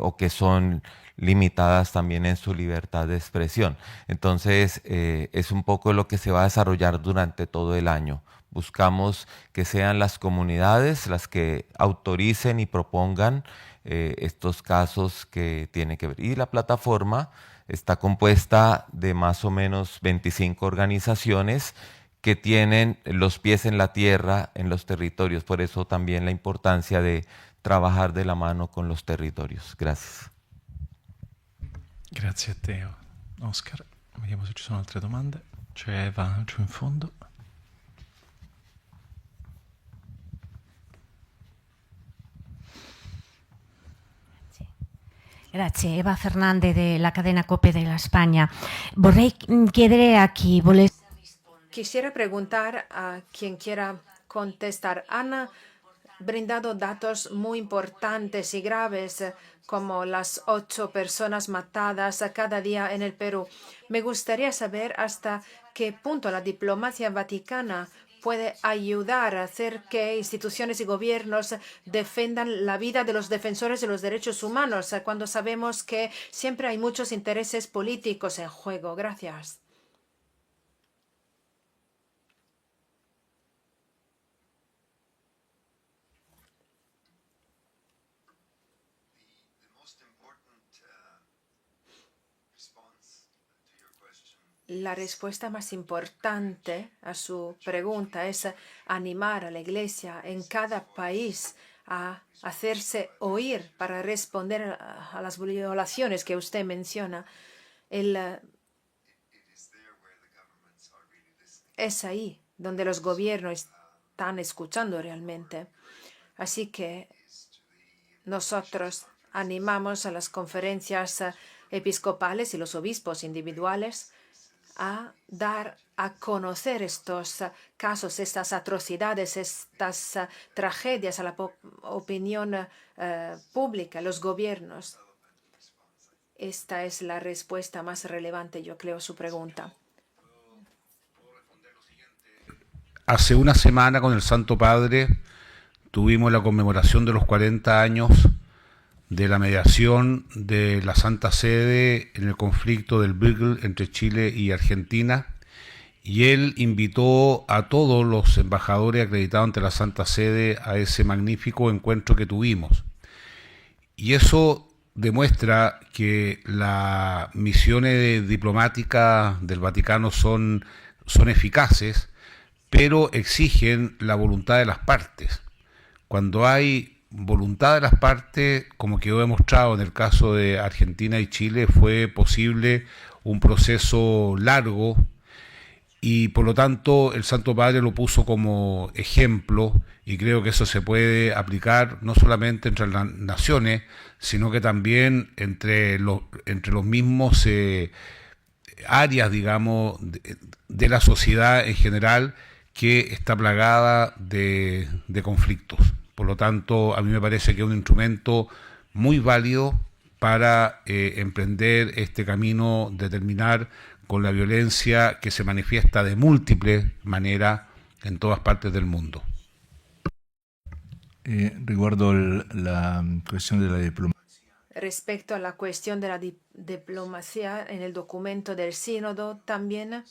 o que son limitadas también en su libertad de expresión. Entonces, es un poco lo que se va a desarrollar durante todo el año. Buscamos que sean las comunidades las que autoricen y propongan estos casos que tienen que ver. Y la plataforma está compuesta de más o menos 25 organizaciones que tienen los pies en la tierra, en los territorios. Por eso también la importancia de trabajar de la mano con los territorios. Gracias. Grazie a te, Oscar. Vediamo se ci sono altre domande. C'è Eva giù in fondo. Grazie, Eva Fernández de la cadena COPE de la España. Vorrei chiedere a chi volesse... Quisiera preguntar a quien quiera contestar. Han brindado datos muy importantes y graves, como las 8 personas matadas cada día en el Perú. Me gustaría saber hasta qué punto la diplomacia vaticana puede ayudar a hacer que instituciones y gobiernos defendan la vida de los defensores de los derechos humanos, cuando sabemos que siempre hay muchos intereses políticos en juego. Gracias. La respuesta más importante a su pregunta es animar a la Iglesia en cada país a hacerse oír para responder a las violaciones que usted menciona. Es ahí donde los gobiernos están escuchando realmente. Así que nosotros animamos a las conferencias episcopales y los obispos individuales a dar a conocer estos casos, estas atrocidades, estas tragedias a la opinión pública, los gobiernos. Esta es la respuesta más relevante, yo creo, a su pregunta. Hace una semana con el Santo Padre tuvimos la conmemoración de los 40 años de la mediación de la Santa Sede en el conflicto del Beagle entre Chile y Argentina, y él invitó a todos los embajadores acreditados ante la Santa Sede a ese magnífico encuentro que tuvimos. Y eso demuestra que las misiones diplomáticas del Vaticano son eficaces, pero exigen la voluntad de las partes. Cuando hay voluntad de las partes, como quedó demostrado en el caso de Argentina y Chile, fue posible un proceso largo y por lo tanto el Santo Padre lo puso como ejemplo, y creo que eso se puede aplicar no solamente entre las naciones, sino que también entre los mismos áreas, digamos, de la sociedad en general, que está plagada de conflictos. Por lo tanto, a mí me parece que es un instrumento muy válido para emprender este camino de terminar con la violencia que se manifiesta de múltiples maneras en todas partes del mundo. Riguardo la cuestión de la diplomacia. Respecto a la cuestión de la diplomacia, en el documento del sínodo también,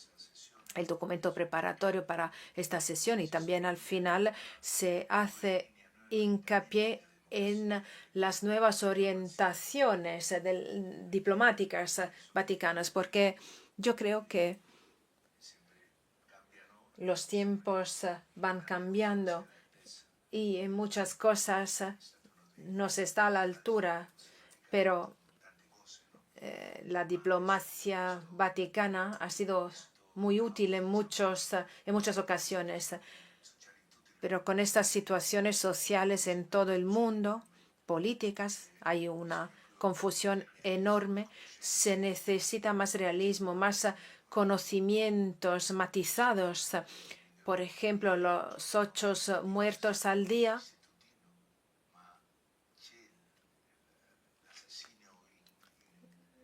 el documento preparatorio para esta sesión, y también al final se hace hincapié en las nuevas orientaciones diplomáticas vaticanas, porque yo creo que los tiempos van cambiando y en muchas cosas no se está a la altura, pero la diplomacia vaticana ha sido muy útil en muchas ocasiones. Pero con estas situaciones sociales en todo el mundo, políticas, hay una confusión enorme. Se necesita más realismo, más conocimientos matizados. Por ejemplo, los 8 muertos al día.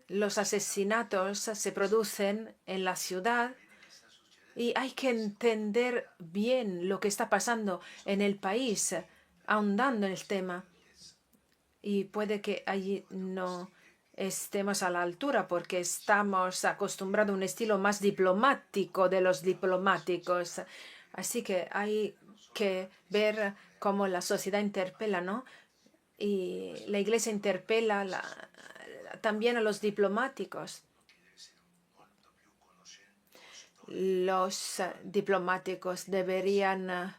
Los asesinatos se producen en la ciudad, Y hay que entender bien lo que está pasando en el país, ahondando en el tema. Y puede que allí no estemos a la altura porque estamos acostumbrados a un estilo más diplomático de los diplomáticos. Así que hay que ver cómo la sociedad interpela, ¿no? Y la Iglesia interpela también a los diplomáticos. Los diplomáticos deberían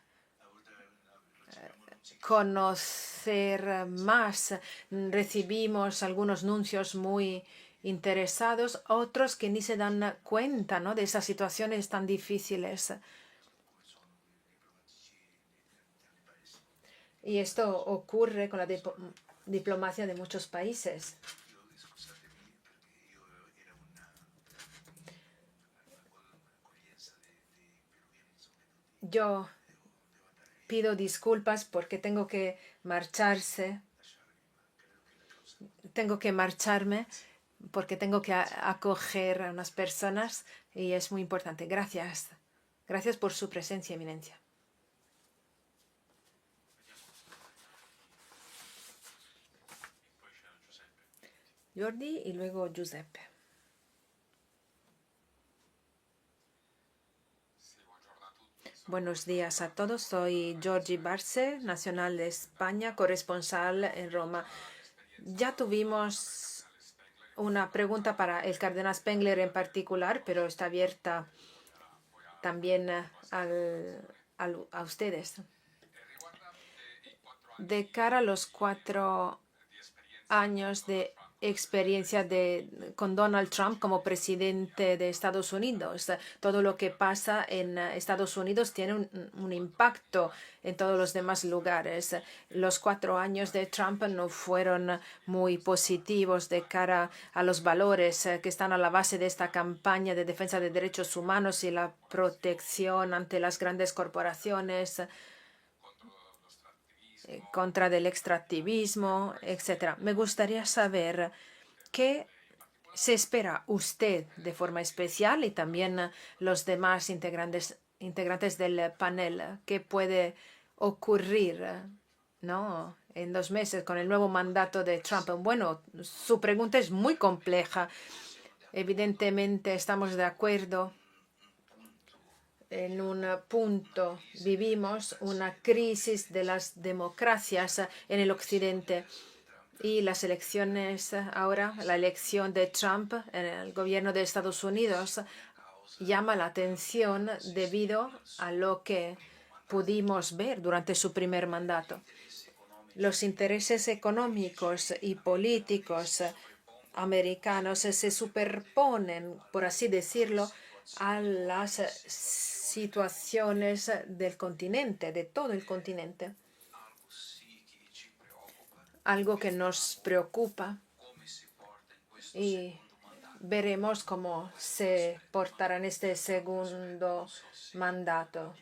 conocer más. Recibimos algunos anuncios muy interesados, otros que ni se dan cuenta, ¿no?, de esas situaciones tan difíciles. Y esto ocurre con la diplomacia de muchos países. Yo pido disculpas porque tengo que marcharme porque tengo que acoger a unas personas y es muy importante. Gracias. Gracias por su presencia, Eminencia. Jordi y luego Giuseppe. Buenos días a todos. Soy Jordi Barce, nacional de España, corresponsal en Roma. Ya tuvimos una pregunta para el cardenal Spengler en particular, pero está abierta también a ustedes. De cara a los 4 años de experiencia con Donald Trump como presidente de Estados Unidos. Todo lo que pasa en Estados Unidos tiene un impacto en todos los demás lugares. Los 4 años de Trump no fueron muy positivos de cara a los valores que están a la base de esta campaña de defensa de derechos humanos y la protección ante las grandes corporaciones, contra del extractivismo, etc. Me gustaría saber qué se espera usted de forma especial y también los demás integrantes del panel. ¿Qué puede ocurrir, ¿no?, en 2 meses con el nuevo mandato de Trump? Bueno, su pregunta es muy compleja. Evidentemente estamos de acuerdo en un punto. Vivimos una crisis de las democracias en el occidente y las elecciones ahora, la elección de Trump en el gobierno de Estados Unidos llama la atención debido a lo que pudimos ver durante su primer mandato. Los intereses económicos y políticos americanos se superponen, por así decirlo, a las situaciones del continente, de todo el continente. Algo que nos preocupa y veremos cómo se portará en este segundo mandato.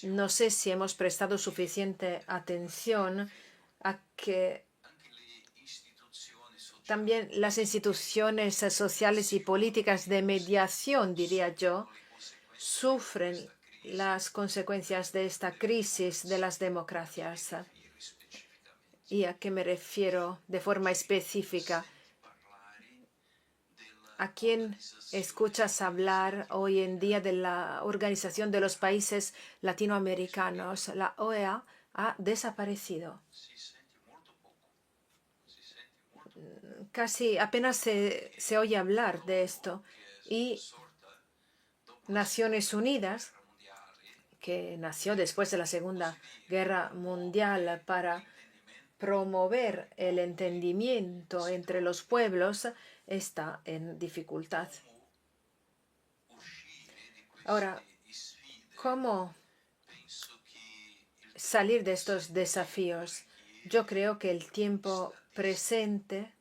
No sé si hemos prestado suficiente atención a que también las instituciones sociales y políticas de mediación, diría yo, sufren las consecuencias de esta crisis de las democracias. ¿Y a qué me refiero de forma específica? ¿A quién escuchas hablar hoy en día de la Organización de los Países Latinoamericanos? La OEA ha desaparecido. Casi apenas se oye hablar de esto. Y Naciones Unidas, que nació después de la Segunda Guerra Mundial para promover el entendimiento entre los pueblos, está en dificultad. Ahora, ¿cómo salir de estos desafíos? Yo creo que el tiempo presente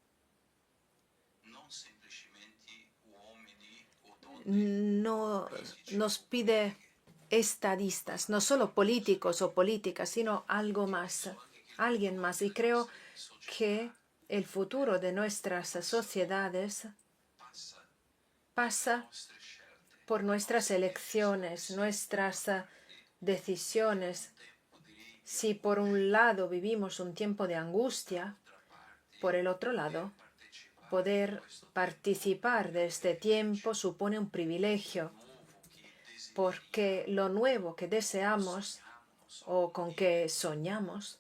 no nos pide estadistas, no solo políticos o políticas, sino algo más, alguien más. Y creo que el futuro de nuestras sociedades pasa por nuestras elecciones, nuestras decisiones. Si por un lado vivimos un tiempo de angustia, por el otro lado, poder participar de este tiempo supone un privilegio, porque lo nuevo que deseamos o con que soñamos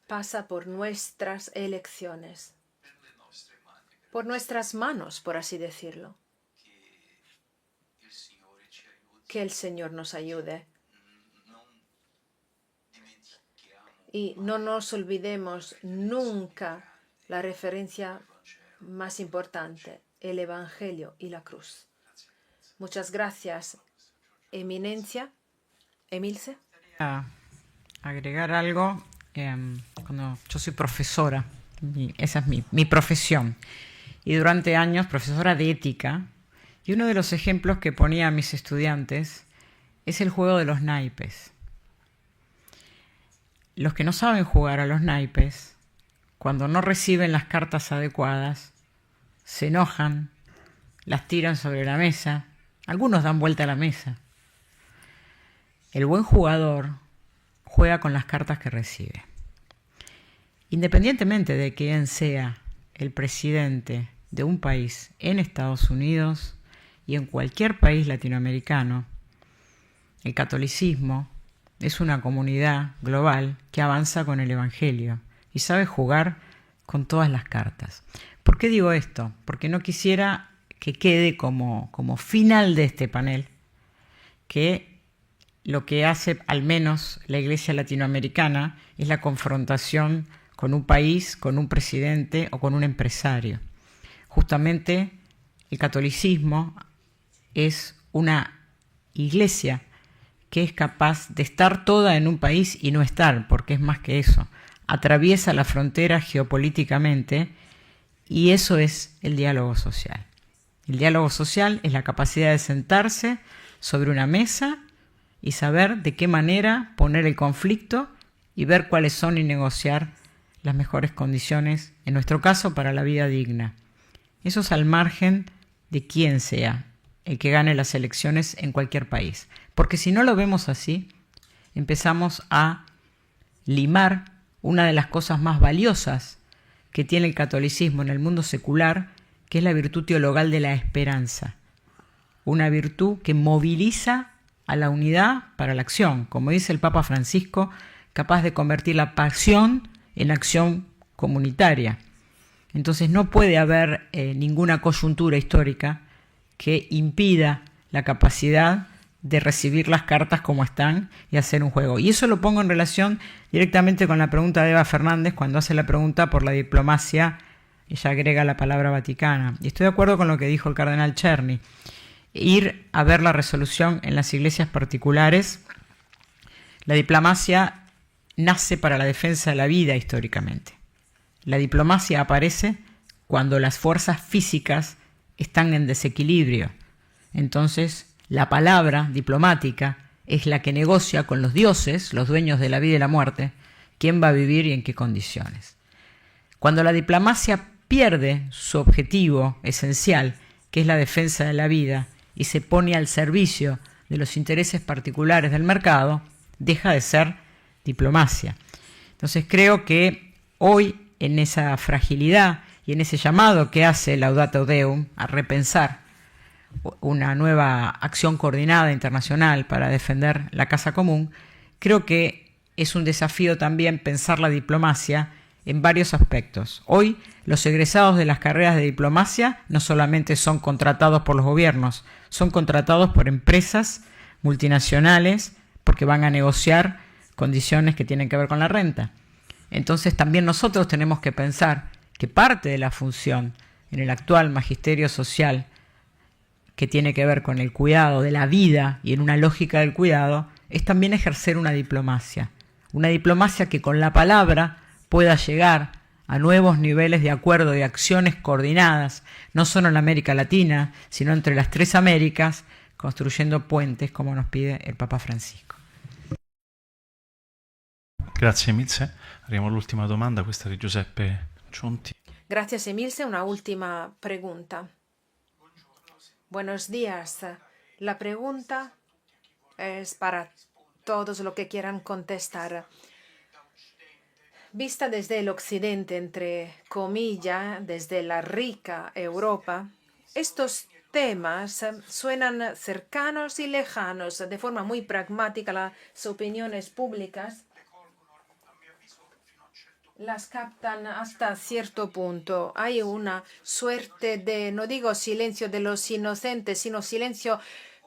pasa por nuestras elecciones, por nuestras manos, por así decirlo. Que el Señor nos ayude. Y no nos olvidemos nunca la referencia más importante, el Evangelio y la cruz. Muchas gracias, Eminencia. Emilce. Agregar algo. Cuando yo soy profesora, esa es mi profesión, y durante años profesora de ética, y uno de los ejemplos que ponía a mis estudiantes es el juego de los naipes. Los que no saben jugar a los naipes, cuando no reciben las cartas adecuadas, se enojan, las tiran sobre la mesa, algunos dan vuelta a la mesa. El buen jugador juega con las cartas que recibe. Independientemente de quién sea el presidente de un país en Estados Unidos y en cualquier país latinoamericano, el catolicismo es una comunidad global que avanza con el Evangelio y sabe jugar con todas las cartas. ¿Por qué digo esto? Porque no quisiera que quede como final de este panel que lo que hace al menos la Iglesia latinoamericana es la confrontación con un país, con un presidente o con un empresario. Justamente el catolicismo es una iglesia que es capaz de estar toda en un país y no estar, porque es más que eso. Atraviesa la frontera geopolíticamente y eso es el diálogo social. El diálogo social es la capacidad de sentarse sobre una mesa y saber de qué manera poner el conflicto y ver cuáles son y negociar las mejores condiciones, en nuestro caso, para la vida digna. Eso es al margen de quién sea el que gane las elecciones en cualquier país. Porque si no lo vemos así, empezamos a limar una de las cosas más valiosas que tiene el catolicismo en el mundo secular, que es la virtud teologal de la esperanza. Una virtud que moviliza a la unidad para la acción, como dice el Papa Francisco, capaz de convertir la pasión en acción comunitaria. Entonces no puede haber ninguna coyuntura histórica que impida la capacidad de recibir las cartas como están y hacer un juego. Y eso lo pongo en relación directamente con la pregunta de Eva Fernández cuando hace la pregunta por la diplomacia. Ella agrega la palabra vaticana. Y estoy de acuerdo con lo que dijo el cardenal Czerny. Ir a ver la resolución en las iglesias particulares. La diplomacia nace para la defensa de la vida históricamente. La diplomacia aparece cuando las fuerzas físicas están en desequilibrio. Entonces, la palabra diplomática es la que negocia con los dioses, los dueños de la vida y la muerte, quién va a vivir y en qué condiciones. Cuando la diplomacia pierde su objetivo esencial, que es la defensa de la vida, y se pone al servicio de los intereses particulares del mercado, deja de ser diplomacia. Entonces creo que hoy, en esa fragilidad y en ese llamado que hace Laudato Deum a repensar una nueva acción coordinada internacional para defender la casa común, creo que es un desafío también pensar la diplomacia en varios aspectos. Hoy los egresados de las carreras de diplomacia no solamente son contratados por los gobiernos, son contratados por empresas multinacionales porque van a negociar condiciones que tienen que ver con la renta. Entonces también nosotros tenemos que pensar que parte de la función en el actual magisterio social que tiene que ver con el cuidado de la vida y en una lógica del cuidado es también ejercer una diplomacia que con la palabra pueda llegar a nuevos niveles de acuerdo y acciones coordinadas, no solo en América Latina, sino entre las tres Américas, construyendo puentes como nos pide el Papa Francisco. Grazie Emilce. Arriviamo all'ultima domanda, questa di Giuseppe Ciunti. Gracias, Emilce. Una última pregunta. Buenos días. La pregunta es para todos los que quieran contestar. Vista desde el occidente, entre comillas, desde la rica Europa, estos temas suenan cercanos y lejanos. De forma muy pragmática, las opiniones públicas las captan hasta cierto punto. Hay una suerte de, no digo silencio de los inocentes, sino silencio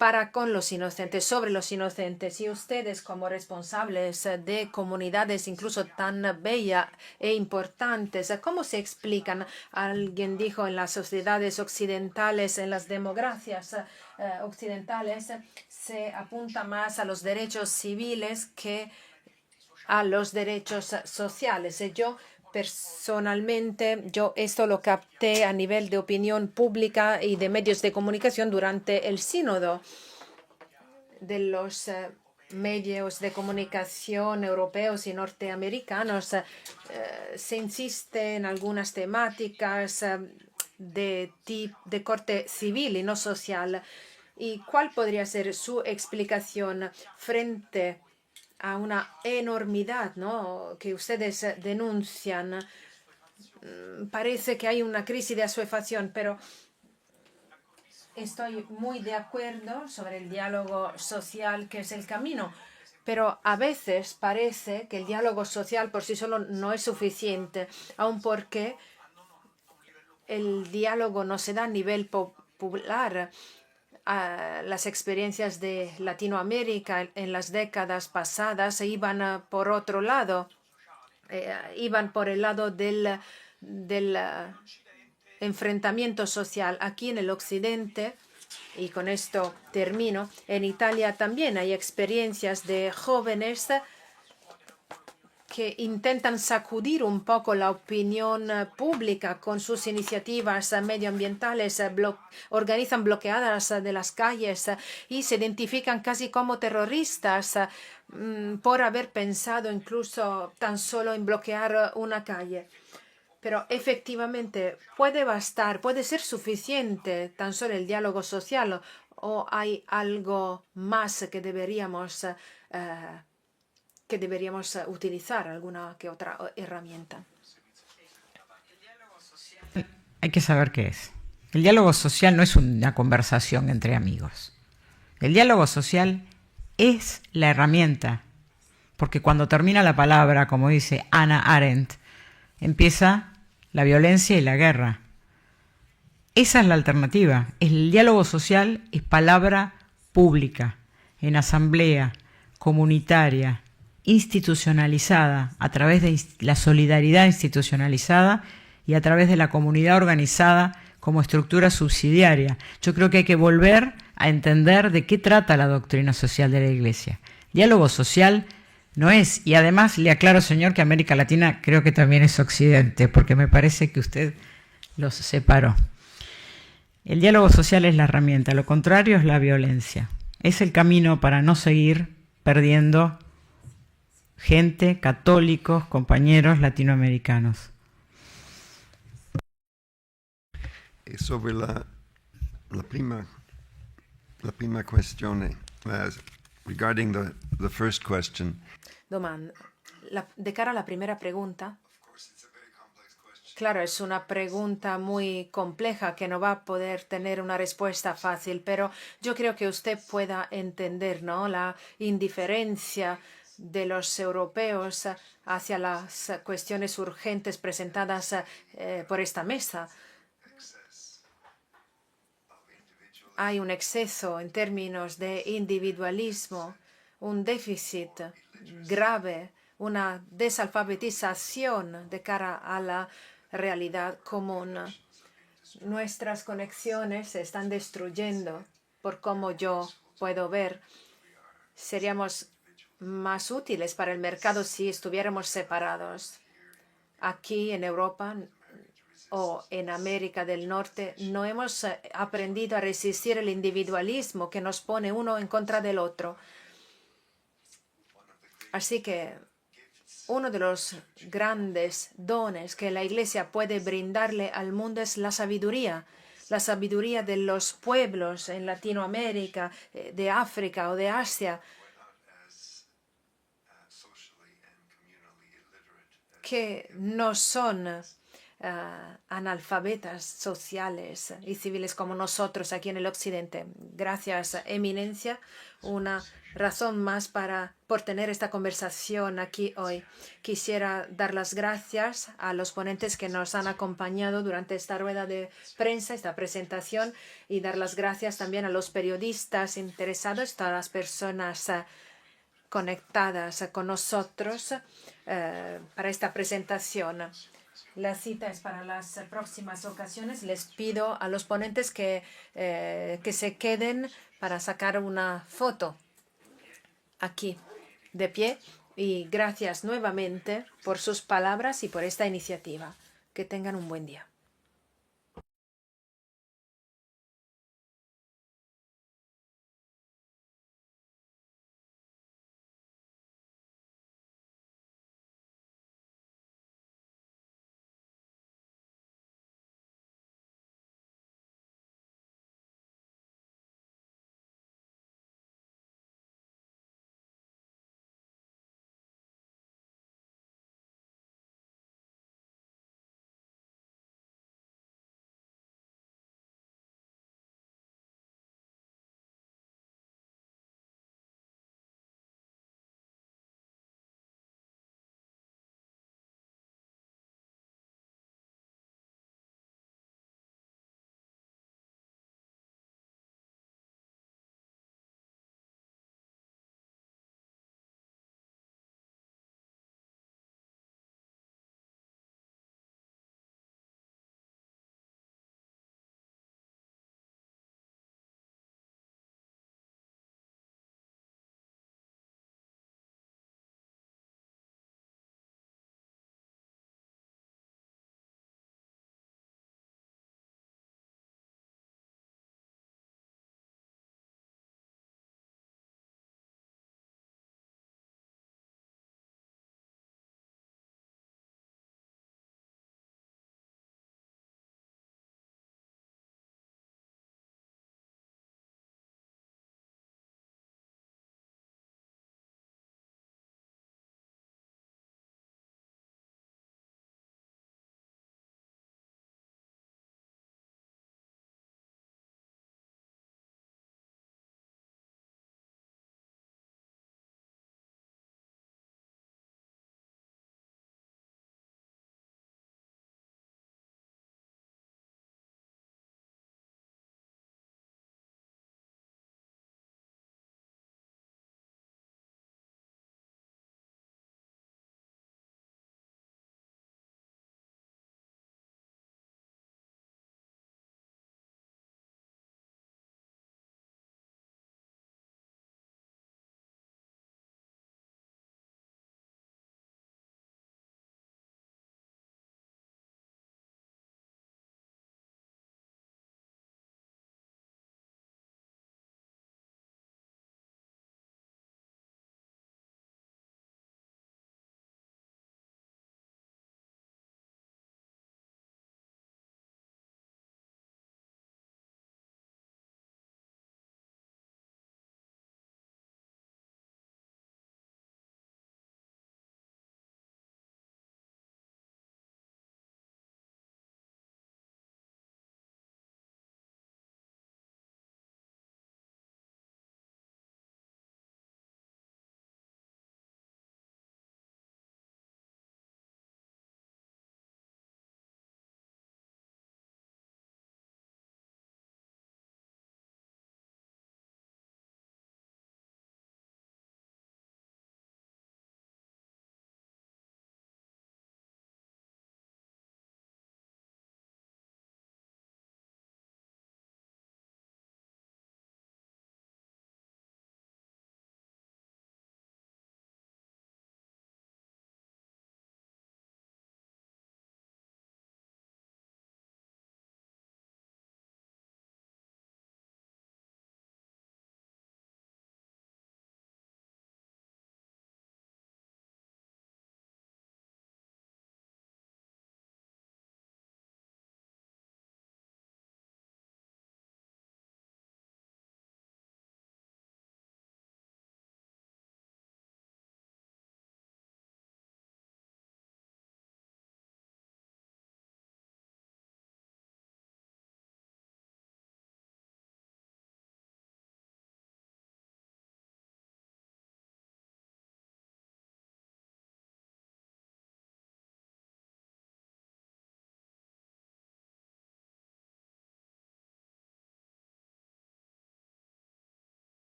para con los inocentes, sobre los inocentes. Y ustedes, como responsables de comunidades incluso tan bellas e importantes, ¿cómo se explican? Alguien dijo, en las sociedades occidentales, en las democracias occidentales, se apunta más a los derechos civiles que a los derechos sociales. Yo personalmente, esto lo capté a nivel de opinión pública y de medios de comunicación durante el sínodo de los medios de comunicación europeos y norteamericanos. Se insiste en algunas temáticas de corte civil y no social. ¿Y cuál podría ser su explicación frente a una enormidad, ¿no?, que ustedes denuncian? Parece que hay una crisis de assuefación, pero estoy muy de acuerdo sobre el diálogo social, que es el camino. Pero a veces parece que el diálogo social por sí solo no es suficiente, aun porque el diálogo no se da a nivel popular. Las experiencias de Latinoamérica en las décadas pasadas iban por otro lado, iban por el lado del enfrentamiento social. Aquí en el occidente, y con esto termino, en Italia también hay experiencias de jóvenes que intentan sacudir un poco la opinión pública con sus iniciativas medioambientales, organizan bloqueadas de las calles y se identifican casi como terroristas por haber pensado incluso tan solo en bloquear una calle. Pero efectivamente puede bastar, puede ser suficiente tan solo el diálogo social, o hay algo más que deberíamos utilizar, alguna que otra herramienta. Hay que saber qué es. El diálogo social no es una conversación entre amigos. El diálogo social es la herramienta, porque cuando termina la palabra, como dice Hannah Arendt, empieza la violencia y la guerra. Esa es la alternativa. El diálogo social es palabra pública, en asamblea, comunitaria, institucionalizada, a través de la solidaridad institucionalizada y a través de la comunidad organizada como estructura subsidiaria. Yo creo que hay que volver a entender de qué trata la doctrina social de la Iglesia. Diálogo social no es, y además le aclaro, señor, que América Latina creo que también es Occidente, porque me parece que usted los separó. El diálogo social es la herramienta, lo contrario es la violencia. Es el camino para no seguir perdiendo gente, católicos, compañeros latinoamericanos. Sobre la prima cuestión, regarding the first question. De cara a la primera pregunta, claro, es una pregunta muy compleja que no va a poder tener una respuesta fácil, pero yo creo que usted pueda entender, ¿no?, la indiferencia de los europeos hacia las cuestiones urgentes presentadas por esta mesa. Hay un exceso en términos de individualismo, un déficit grave, una desalfabetización de cara a la realidad común. Nuestras conexiones se están destruyendo, por como yo puedo ver. Seríamos más útiles para el mercado si estuviéramos separados. Aquí en Europa o en América del Norte no hemos aprendido a resistir el individualismo que nos pone uno en contra del otro. Así que uno de los grandes dones que la Iglesia puede brindarle al mundo es la sabiduría la sabiduría de los pueblos en Latinoamérica, de África o de Asia, que no son analfabetas sociales y civiles como nosotros aquí en el Occidente. Gracias, Eminencia. Una razón más por tener esta conversación aquí hoy. Quisiera dar las gracias a los ponentes que nos han acompañado durante esta rueda de prensa, esta presentación, y dar las gracias también a los periodistas interesados, todas las personas conectadas con nosotros para esta presentación. La cita es para las próximas ocasiones. Les pido a los ponentes que se queden para sacar una foto aquí, de pie. Y gracias nuevamente por sus palabras y por esta iniciativa. Que tengan un buen día.